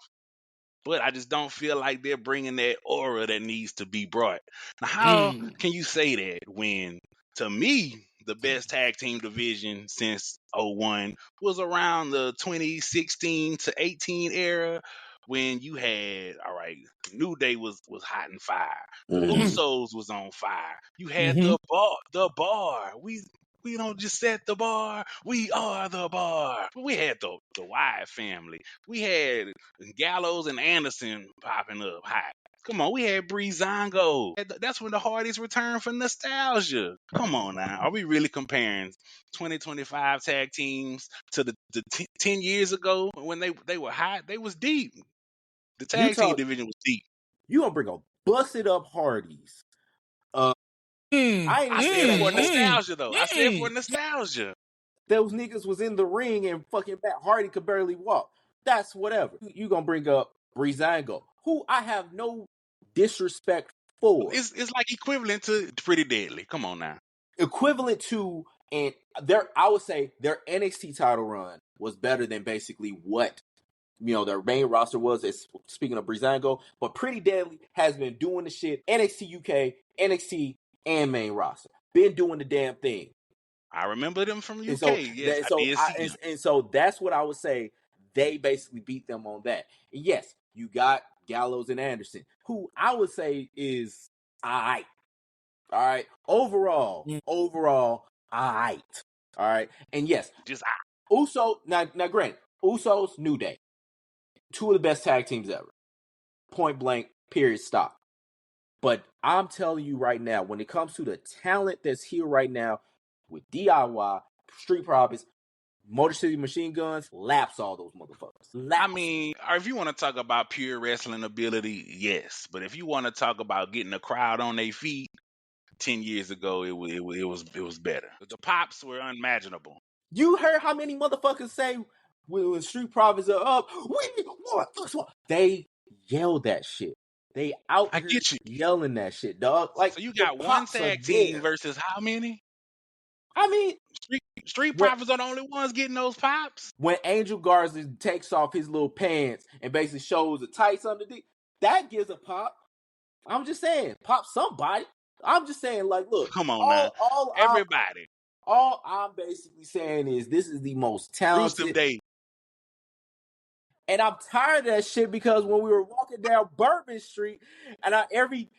C: But I just don't feel like they're bringing that aura that needs to be brought. Now, how can you say that when, to me, the best tag team division since 01 was around the 2016 to 18 era, when you had, all right, New Day was hot and fire. The Usos was on fire. You had the bar. We don't just set the bar. We are the bar. We had the Wyatt family. We had Gallows and Anderson popping up hot. Come on, we had Breezango. That's when the Hardys returned for nostalgia. Come on now. Are we really comparing 2025 tag teams to the 10 years ago when they were hot? They was deep. The
B: You
C: tag team
B: talk.
C: division was deep.
B: You gonna bring a busted up Hardys? I ain't
C: I
B: even
C: said
B: say
C: for
B: that.
C: nostalgia, though. I said for nostalgia.
B: Those niggas was in the ring and fucking Matt Hardy could barely walk. That's whatever. You gonna bring up Breezango, who I have no disrespect for.
C: It's like equivalent to Pretty Deadly. Come on now.
B: Equivalent to, and I would say their NXT title run was better than basically what their main roster was. Speaking of Breezango, but Pretty Deadly has been doing the shit. NXT UK, NXT, and main roster been doing the damn thing.
C: I remember them from UK.
B: So,
C: yes, I did see them.
B: And so that's what I would say. They basically beat them on that. And yes, you got Gallows and Anderson, who I would say is alright. All right. Overall, alright. All right. And yes,
C: Just
B: Uso. Now, granted, Usos, New Day, two of the best tag teams ever. Point blank. Period. Stop. But I'm telling you right now, when it comes to the talent that's here right now with DIY, Street Profits, Motor City Machine Guns, laps all those motherfuckers. Laps.
C: I mean, or if you want to talk about pure wrestling ability, yes. But if you want to talk about getting the crowd on their feet, 10 years ago, it was better. The pops were unimaginable.
B: You heard how many motherfuckers say when Street Profits are up, we want this one. They yell that shit. They out
C: I
B: here
C: get you.
B: yelling that shit, dog. Like,
C: So you
B: the
C: got one
B: pops are
C: tag team
B: there.
C: versus how many?
B: I mean,
C: Street
B: What-
C: Profits are the only ones getting those pops.
B: when Angel Garza takes off his little pants and basically shows the tights underneath, that gives a pop. I'm just saying, pop somebody. I'm just saying, like, look,
C: Come on now. Everybody.
B: all I'm basically saying is this is the most
C: Rooster
B: talented.
C: Day.
B: And I'm tired of that shit because when we were walking down Bourbon Street, and every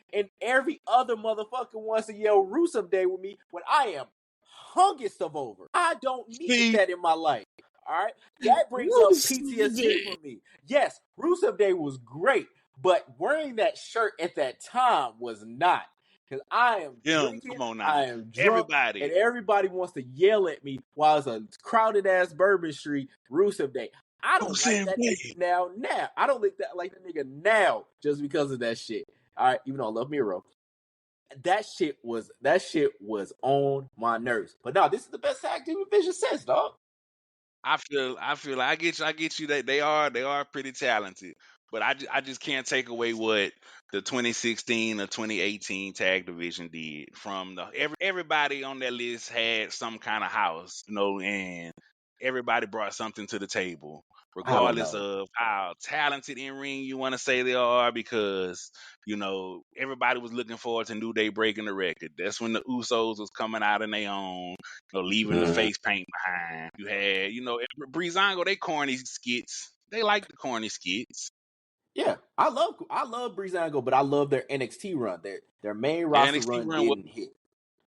B: other motherfucker wants to yell Rusev Day with me when I am hungest of over. I don't need that in my life. All right, that brings up PTSD for me. Yes, Rusev Day was great, but wearing that shirt at that time was not. Because I am drinking,
C: come on now.
B: I am drunk, and everybody wants to yell at me while it's a crowded ass Bourbon Street Rusev Day. I don't like that nigga now. I don't like that nigga now just because of that shit. All right, even though I love Miro, that shit was on my nerves. But no, this is the best tag team division since, dog.
C: I feel like I get you that they are pretty talented, but I just can't take away what the 2016 or 2018 tag division did. From everybody on that list had some kind of house, and everybody brought something to the table, regardless of how talented in ring you want to say they are, because everybody was looking forward to New Day breaking the record. That's when the Usos was coming out on their own, leaving the face paint behind. You had, Breezango, they corny skits. They like the corny skits.
B: Yeah, I love Breezango, but I love their NXT run. Their main roster run didn't hit.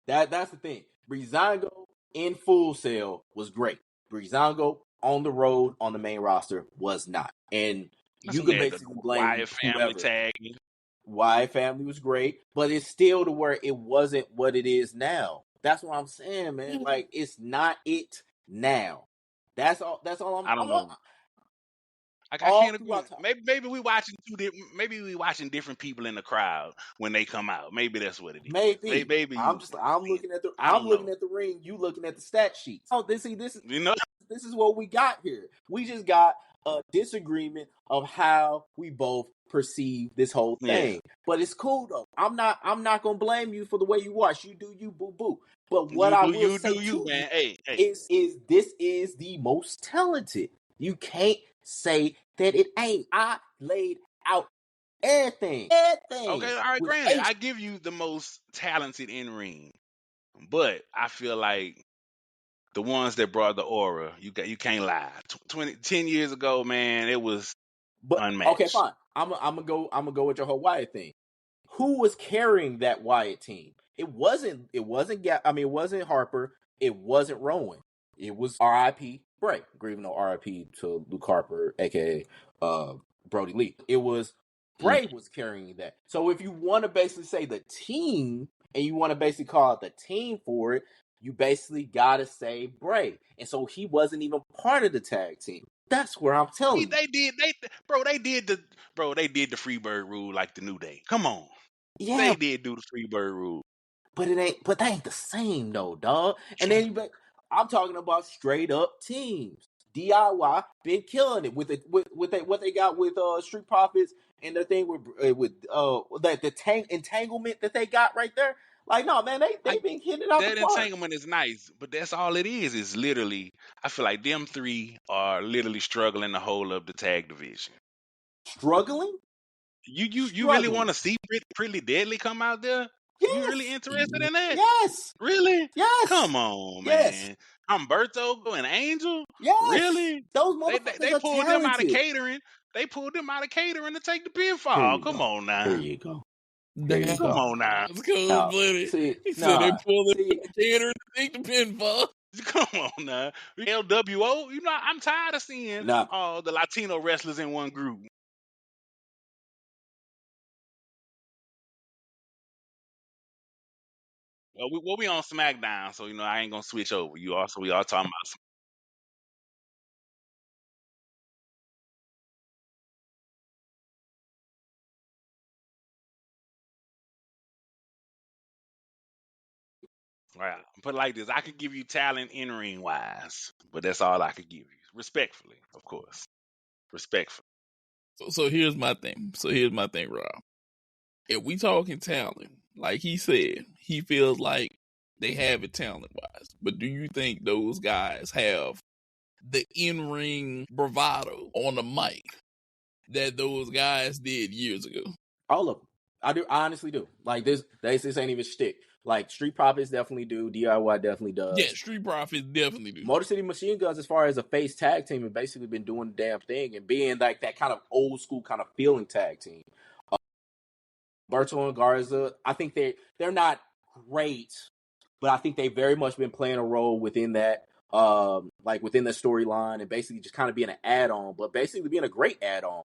B: That's the thing. Breezango in Full Sail was great. Breezango on the road on the main roster was not. And you can basically blame
C: Wyatt family tagging.
B: Wyatt family was great, but it's still to where it wasn't what it is now. That's what I'm saying, man. Like, it's not it now. That's all.
C: I don't know. I can't agree. Maybe we watching maybe we watching different people in the crowd when they come out. Maybe that's what it is. Maybe
B: I'm looking at the ring. You looking at the stat sheet. Oh, this is what we got here. We just got a disagreement of how we both perceive this whole thing. Yeah. But it's cool though. I'm not gonna blame you for the way you watch. You do you, boo boo. But what I will say to you, man, is this is the most talented. You can't say that it ain't. I laid out everything.
C: Okay, all right, granted, I give you the most talented in ring, but I feel like the ones that brought the aura, you can't lie. 10 years ago, man, it was unmatched.
B: Okay, fine. I'm gonna go with your whole Wyatt thing. Who was carrying that Wyatt team? It wasn't Harper. It wasn't Rowan. It was R.I.P. Bray. Grieving no R.I.P. to Luke Harper, aka Brody Lee. It was Bray was carrying that. So if you want to basically say the team and you want to basically call it the team for it, you basically got to say Bray. And so he wasn't even part of the tag team. That's where I'm telling you.
C: They did the Freebird rule like the New Day. Come on.
B: Yeah,
C: They did do the Freebird rule.
B: but that ain't the same though, dog. And then I'm talking about straight up teams. DIY been killing it with what they got with Street Profits and the thing with the entanglement that they got right there. Like, no, man, they been hitting it out
C: That
B: the park.
C: entanglement is nice, but that's all it is. Is literally, I feel like them three are literally struggling to hold up the tag division.
B: Struggling?
C: You really want to see Pretty Deadly come out there?
B: Yes.
C: You really interested in that?
B: Yes.
C: Really?
B: Yes.
C: Come on,
B: Yes.
C: man. Humberto and Angel?
B: Yes.
C: Really?
B: Those motherfuckers
C: They
B: are
C: pulled
B: talented.
C: them out of catering. They pulled them out of catering to take the pinfall. Come on now.
B: There you go.
C: Come on now.
A: Let's go, buddy. He said they pulled it out of catering to take the pinfall.
C: Come on now. LWO, you know, I'm tired of seeing all the Latino wrestlers in one group. Well, we on SmackDown, so you know I ain't gonna switch over. We all talking about. Right. Put it like this: I could give you talent in ring wise, but that's all I could give you. Respectfully, of course. Respectfully.
A: So here's my thing. Rob. If we talking talent, like he said, he feels like they have it talent wise. But do you think those guys have the in-ring bravado on the mic that those guys did years ago?
B: All of them. I honestly do. Like this ain't even shtick. Like Street Profits definitely do. DIY definitely does.
A: Yeah, Street Profits definitely do.
B: Motor City Machine Guns, as far as a face tag team, have basically been doing the damn thing and being like that kind of old school kind of feeling tag team. Berto and Garza, I think they're not great, but I think they've very much been playing a role within that, like within the storyline and basically just kind of being an add-on, but basically being a great add-on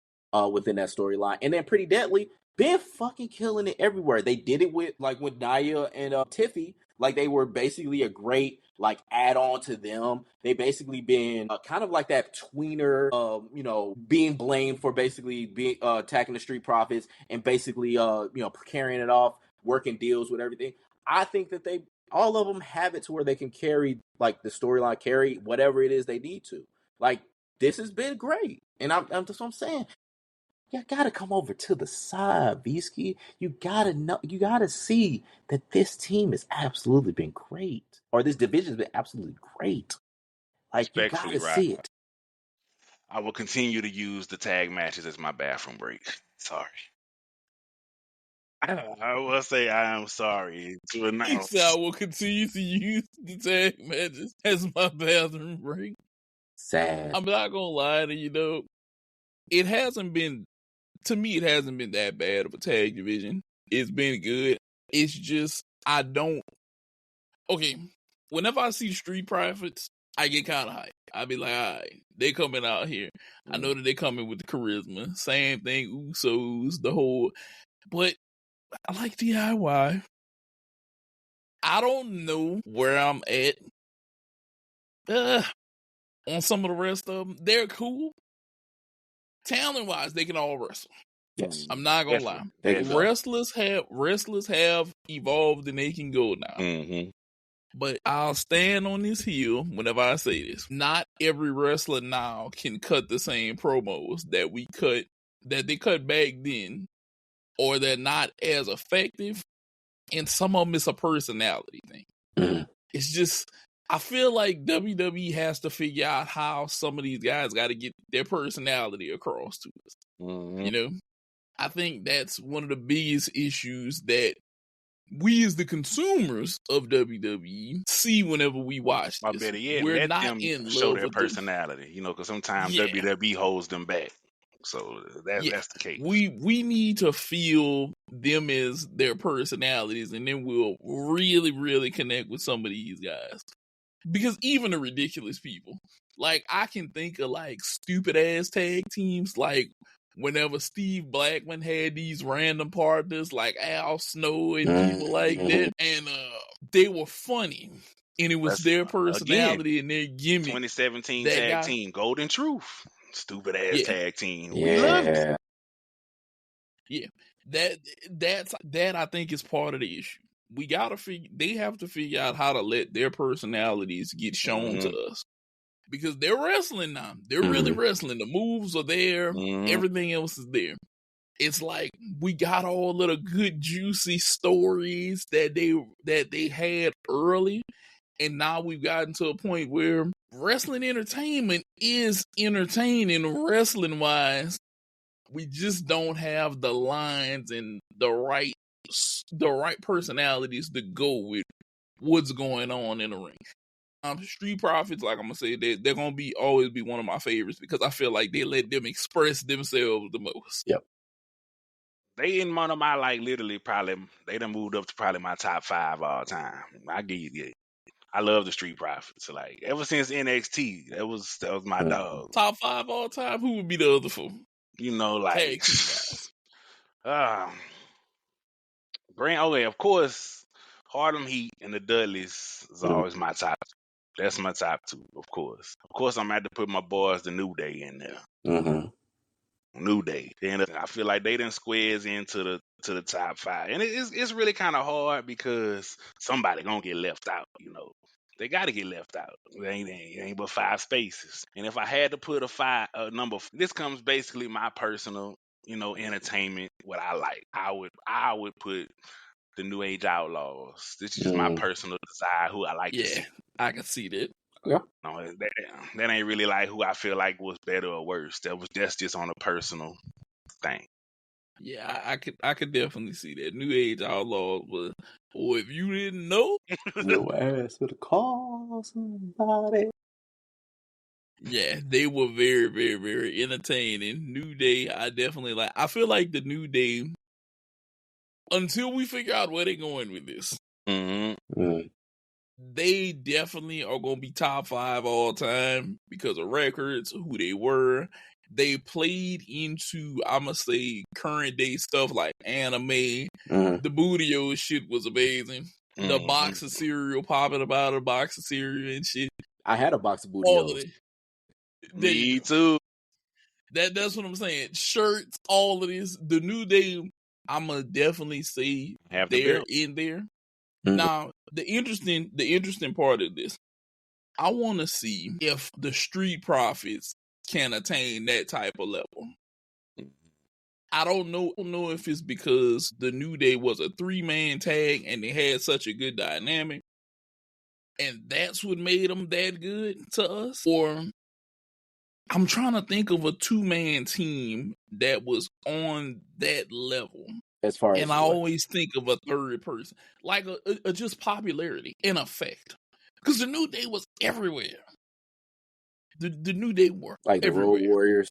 B: within that storyline. And then Pretty Deadly, been fucking killing it everywhere. They did it with Naya and Tiffy. Like they were basically a great like add-on to them. They basically been kind of like that tweener, being blamed for basically being attacking the Street Profits and basically carrying it off, working deals with everything. I think that all of them have it to where they can carry like the storyline, carry whatever it is they need to. Like this has been great, and I'm that's what I'm saying. You gotta come over to the side, Viski. You gotta see that this team has absolutely been great, or this division has been absolutely great. Like you gotta see it.
C: I will continue to use the tag matches as my bathroom break. Sorry. I will say I am sorry to announce.
A: He said I will continue to use the tag matches as my bathroom break.
B: Sad.
A: I'm not gonna lie to you though. It hasn't been that bad of a tag division. It's been good. It's just whenever I see Street Profits, I get kind of hyped. I be like, all right, they coming out here. I know that they coming with the charisma. Same thing, Usos, the whole. But I like DIY. I don't know where I'm at on some of the rest of them. They're cool. Talent-wise, they can all wrestle.
B: Yes.
A: I'm not gonna lie. Wrestlers have evolved and they can go now.
C: Mm-hmm.
A: But I'll stand on this hill whenever I say this. Not every wrestler now can cut the same promos that they cut back then, or they're not as effective. And some of them is a personality thing. It's just, I feel like WWE has to figure out how some of these guys got to get their personality across to us. You know, I think that's one of the biggest issues that we as the consumers of WWE see whenever we watch this.
C: Better yet,
A: we're
C: let
A: not
C: them
A: in
C: show
A: love
C: their
A: with
C: personality, because sometimes WWE holds them back. So that's the case.
A: We need to feel them as their personalities, and then we'll really, really connect with some of these guys. Because even the ridiculous people, like I can think of like stupid ass tag teams, like whenever Steve Blackman had these random partners like Al Snow and people like that, and they were funny. And it was their personality and their gimmick.
C: 2017
A: that
C: tag
A: got,
C: team, Golden Truth. Stupid ass
A: Yeah.
C: tag team. We love it.
A: Yeah, that I think is part of the issue. We gotta they have to figure out how to let their personalities get shown to us, because they're wrestling now. They're really wrestling. The moves are there. Everything else is there. It's like we got all of the good juicy stories that they had early, and now we've gotten to a point where wrestling entertainment is entertaining wrestling wise. We just don't have the lines and the right personalities to go with what's going on in the ring. Street Profits, like I'm gonna say, they're gonna always be one of my favorites, because I feel like they let them express themselves the most.
B: Yep.
C: They in one of my, like, literally probably, they done moved up to probably my top 5 all time. I give you that. I love the Street Profits. Like, ever since NXT, that was my dog.
A: Top 5 all time. Who would be the other 4?
C: You know, like,
A: Tag team guys.
C: Okay, of course, Harlem Heat and the Dudleys is always my top. That's my top 2, of course. Of course, I'm going to have to put my boys, the New Day, in there. New Day. And I feel like they done squares into the top 5. And it's really kind of hard, because somebody going to get left out, you know. They got to get left out. It ain't but 5 spaces. And if I had to put a number, this comes basically my personal, entertainment, what I like. I would put the New Age Outlaws. This is just my personal desire, who I like to see.
A: I can see that.
B: Yeah.
C: No, that ain't really like who I feel like was better or worse. That's just on a personal thing.
A: Yeah, I could definitely see that. New Age Outlaws was, if you didn't know,
B: your ass would call somebody.
A: Yeah, they were very, very, very entertaining. New Day, I definitely like. I feel like the New Day, until we figure out where they're going with this, they definitely are going to be top 5 all time because of records, who they were. They played into, I'm going to say, current day stuff like anime. The Bootio shit was amazing. The box of cereal, popping about a box of cereal and shit.
B: I had a box of Bootio.
A: All of it.
C: Me too.
A: That's what I'm saying. Shirts, all of this. The New Day, I'm going to definitely say they're in there. Now, the interesting part of this, I want to see if the Street Profits can attain that type of level. I don't know if it's because the New Day was a 3-man tag and they had such a good dynamic, and that's what made them that good to us, or I'm trying to think of a 2-man team that was on that level.
B: As far as,
A: and I always think of a third person, like a just popularity in effect, because the New Day was everywhere. The New Day were
B: like the
A: everywhere.
B: Road Warriors.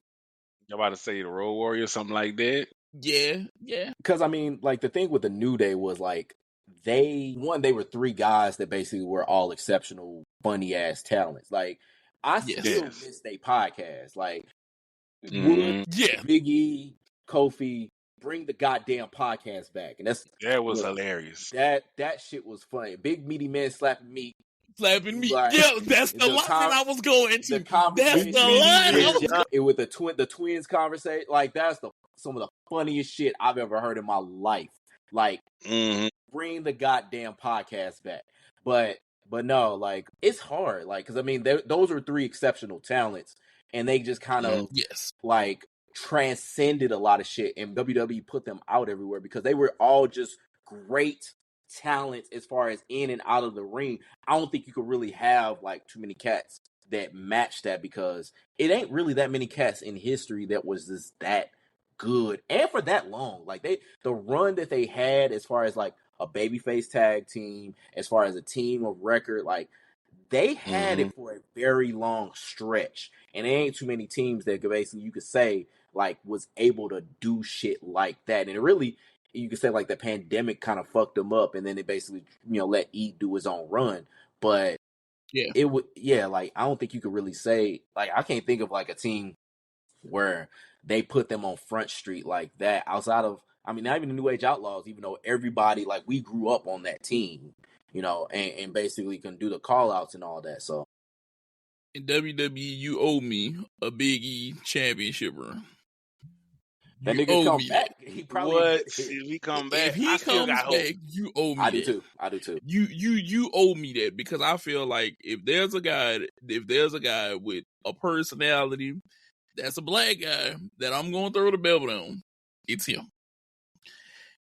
C: You're about to say the Road Warriors, something like that.
A: Yeah.
B: Because I mean, like, the thing with the New Day was like they were 3 guys that basically were all exceptional, funny ass talents. Like, I still miss their podcast. Like, Wood, Big E, Kofi, bring the goddamn podcast back, and
C: that was hilarious.
B: That shit was funny. Big meaty man slapping meat.
A: Like, yeah, that's the line I was going to. That's the line.
B: With the twins conversation, like, that's some of the funniest shit I've ever heard in my life. Like, bring the goddamn podcast back. But no, like, it's hard. Like, because I mean, those are 3 exceptional talents, and they just kind of like transcended a lot of shit, and WWE put them out everywhere because they were all just great talents as far as in and out of the ring. I don't think you could really have like too many cats that match that, because it ain't really that many cats in history that was just that good and for that long. Like, the run that they had as far as like a babyface tag team, as far as a team of record, like, they had it for a very long stretch, and there ain't too many teams that basically you could say like was able to do shit like that. And it really, you could say like the pandemic kind of fucked them up, and then they basically, let E do his own run. But it would, like, I don't think you could really say, like, I can't think of like a team where they put them on Front Street like that. Outside of, I mean, not even the New Age Outlaws, even though everybody, like, we grew up on that team, you know, and basically can do the call outs and all that. So
A: in WWE, you owe me a Big E championship run.
B: that
A: You
B: nigga
A: owe
B: come
A: me
B: back.
A: that.
B: He probably
C: What? If he come back,
A: If he
C: I still
A: comes
C: got hope.
A: back, you owe me
B: I
A: that.
B: do too. I do too.
A: You owe me that, because I feel like if there's a guy with a personality that's a black guy that I'm going to throw the belt on, it's him.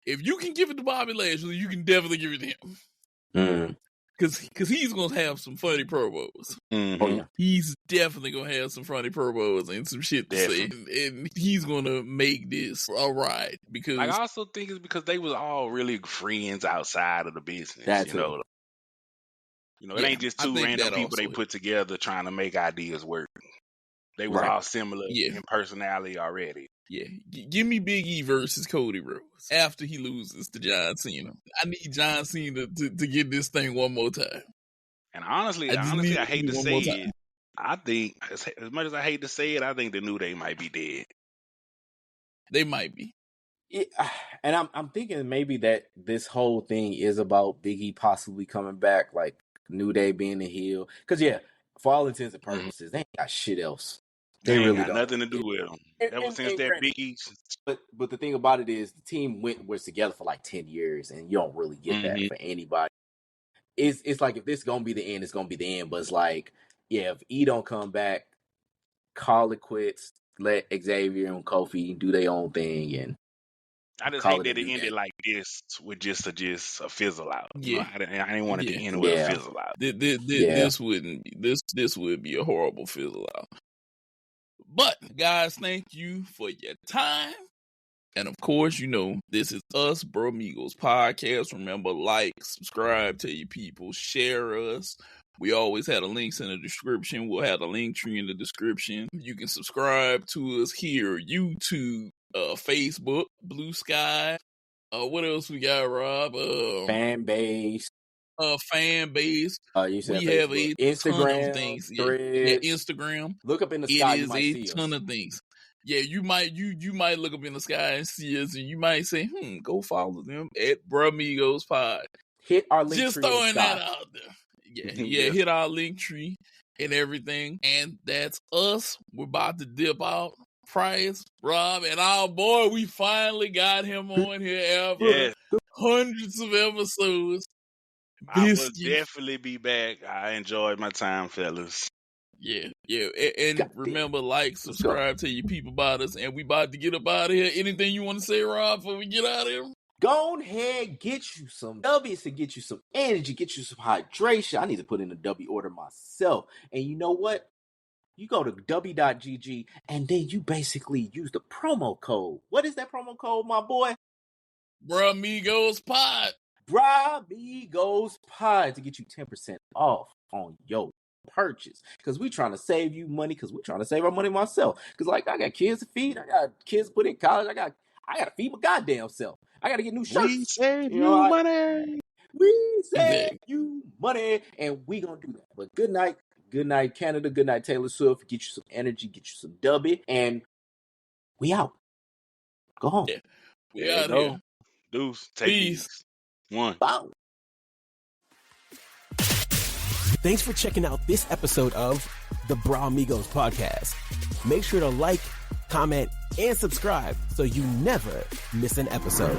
A: If you can give it to Bobby Lashley, you can definitely give it to him.
B: Mm.
A: Cause he's gonna have some funny promos.
C: Mhm.
B: Oh yeah.
A: He's definitely gonna have some funny promos and some shit to say, and he's gonna make this a ride. Because
C: Like, I also think it's because they was all really friends outside of the business.
B: That
C: you
B: too.
C: know, it
A: Yeah,
C: ain't just
A: I
C: two
A: think
C: random
A: that
C: people they
A: also-
C: put together trying to make ideas work. They was
B: Right.
C: all similar
A: Yeah.
C: in personality already.
A: Yeah, give me Big E versus Cody Rhodes after he loses to John Cena. I need John Cena to get this thing one more time.
C: And honestly,
A: I just need
C: I
A: it to
C: hate
A: be
C: to
A: one
C: say
A: more time.
C: it. I think, as much as I hate to say it, I think the New Day might be dead.
A: They might be.
B: And I'm thinking maybe that this whole thing is about Big E possibly coming back, like New Day being the heel. Because yeah, for all intents and purposes, they ain't got shit else. They
C: ain't
B: really
C: got
B: don't.
C: nothing to do with them. Ever since that
B: granted,
C: Big E.
B: but the thing about it is the team was together for like 10 years, and you don't really get that for anybody. It's like, if this is gonna be the end, it's gonna be the end. But it's like, yeah, if E don't come back, call it quits. Let Xavier and Kofi do their own thing, and
C: I just
B: call
C: hate
B: it a
C: that it
B: New
C: ended
B: Day.
C: like this with just a fizzle out. You know,
A: Yeah.
C: I didn't want it to
A: Yeah.
C: end with a
B: Yeah.
C: fizzle out.
A: This wouldn't be this would be a horrible fizzle out. But guys, thank you for your time. And of course, you know, this is us, Brah Migos podcast. Remember, like, subscribe, tell your people, share us. We always have the links in the description. We'll have the link tree in the description. You can subscribe to us here, YouTube, Facebook, Blue Sky. What else we got, Rob?
B: Fan base.
A: Fan base.
B: You said
A: We
B: Facebook.
A: have a
B: Instagram,
A: ton of things.
B: Threads.
A: Yeah, Instagram.
B: Look up in the sky,
A: It
B: you
A: is
B: might
A: a
B: see
A: ton
B: us.
A: of things. Yeah, you might look up in the sky and see us, and you might say, go follow them at Brah Migos Pod.
B: Hit our link
A: Just
B: tree in the
A: throwing
B: sky.
A: that out there. Yeah,
C: Yes.
A: hit our link tree and everything. And that's us. We're about to dip out. Price, Rob, and our boy, we finally got him on here after
C: Yes.
A: hundreds of episodes.
C: I will
A: Viski.
C: definitely be back. I enjoyed my time, fellas.
A: Yeah. And
B: God
A: remember, like, subscribe, tell your people about us, and we about to get up out of here. Anything you want to say, Rob, before we get out of here?
B: Go ahead, get you some W's to get you some energy, get you some hydration. I need to put in a W order myself. And you know what? You go to w.gg and then you basically use the promo code. What is that promo code, my boy?
A: Brah Migos Pod.
B: Brah Migos Pod to get you 10% off on your purchase. Because we trying to save you money, because we trying to save our money myself. Because, like, I got kids to feed, I got kids to put in college, I got to feed my goddamn self. I got to get new shirts.
C: We save
B: You know,
C: money.
B: We save
A: Exactly.
B: you money, and we gonna do that. But good night, Canada. Good night, Taylor Swift. Get you some energy, get you some W, and we out. Go home.
A: Yeah. We
C: There you
A: out
C: go.
A: here.
C: Deuce, take
A: Peace.
C: these. One.
B: Bow.
E: Thanks for checking out this episode of the Brah Migos podcast. Make sure to like, comment, and subscribe so you never miss an episode.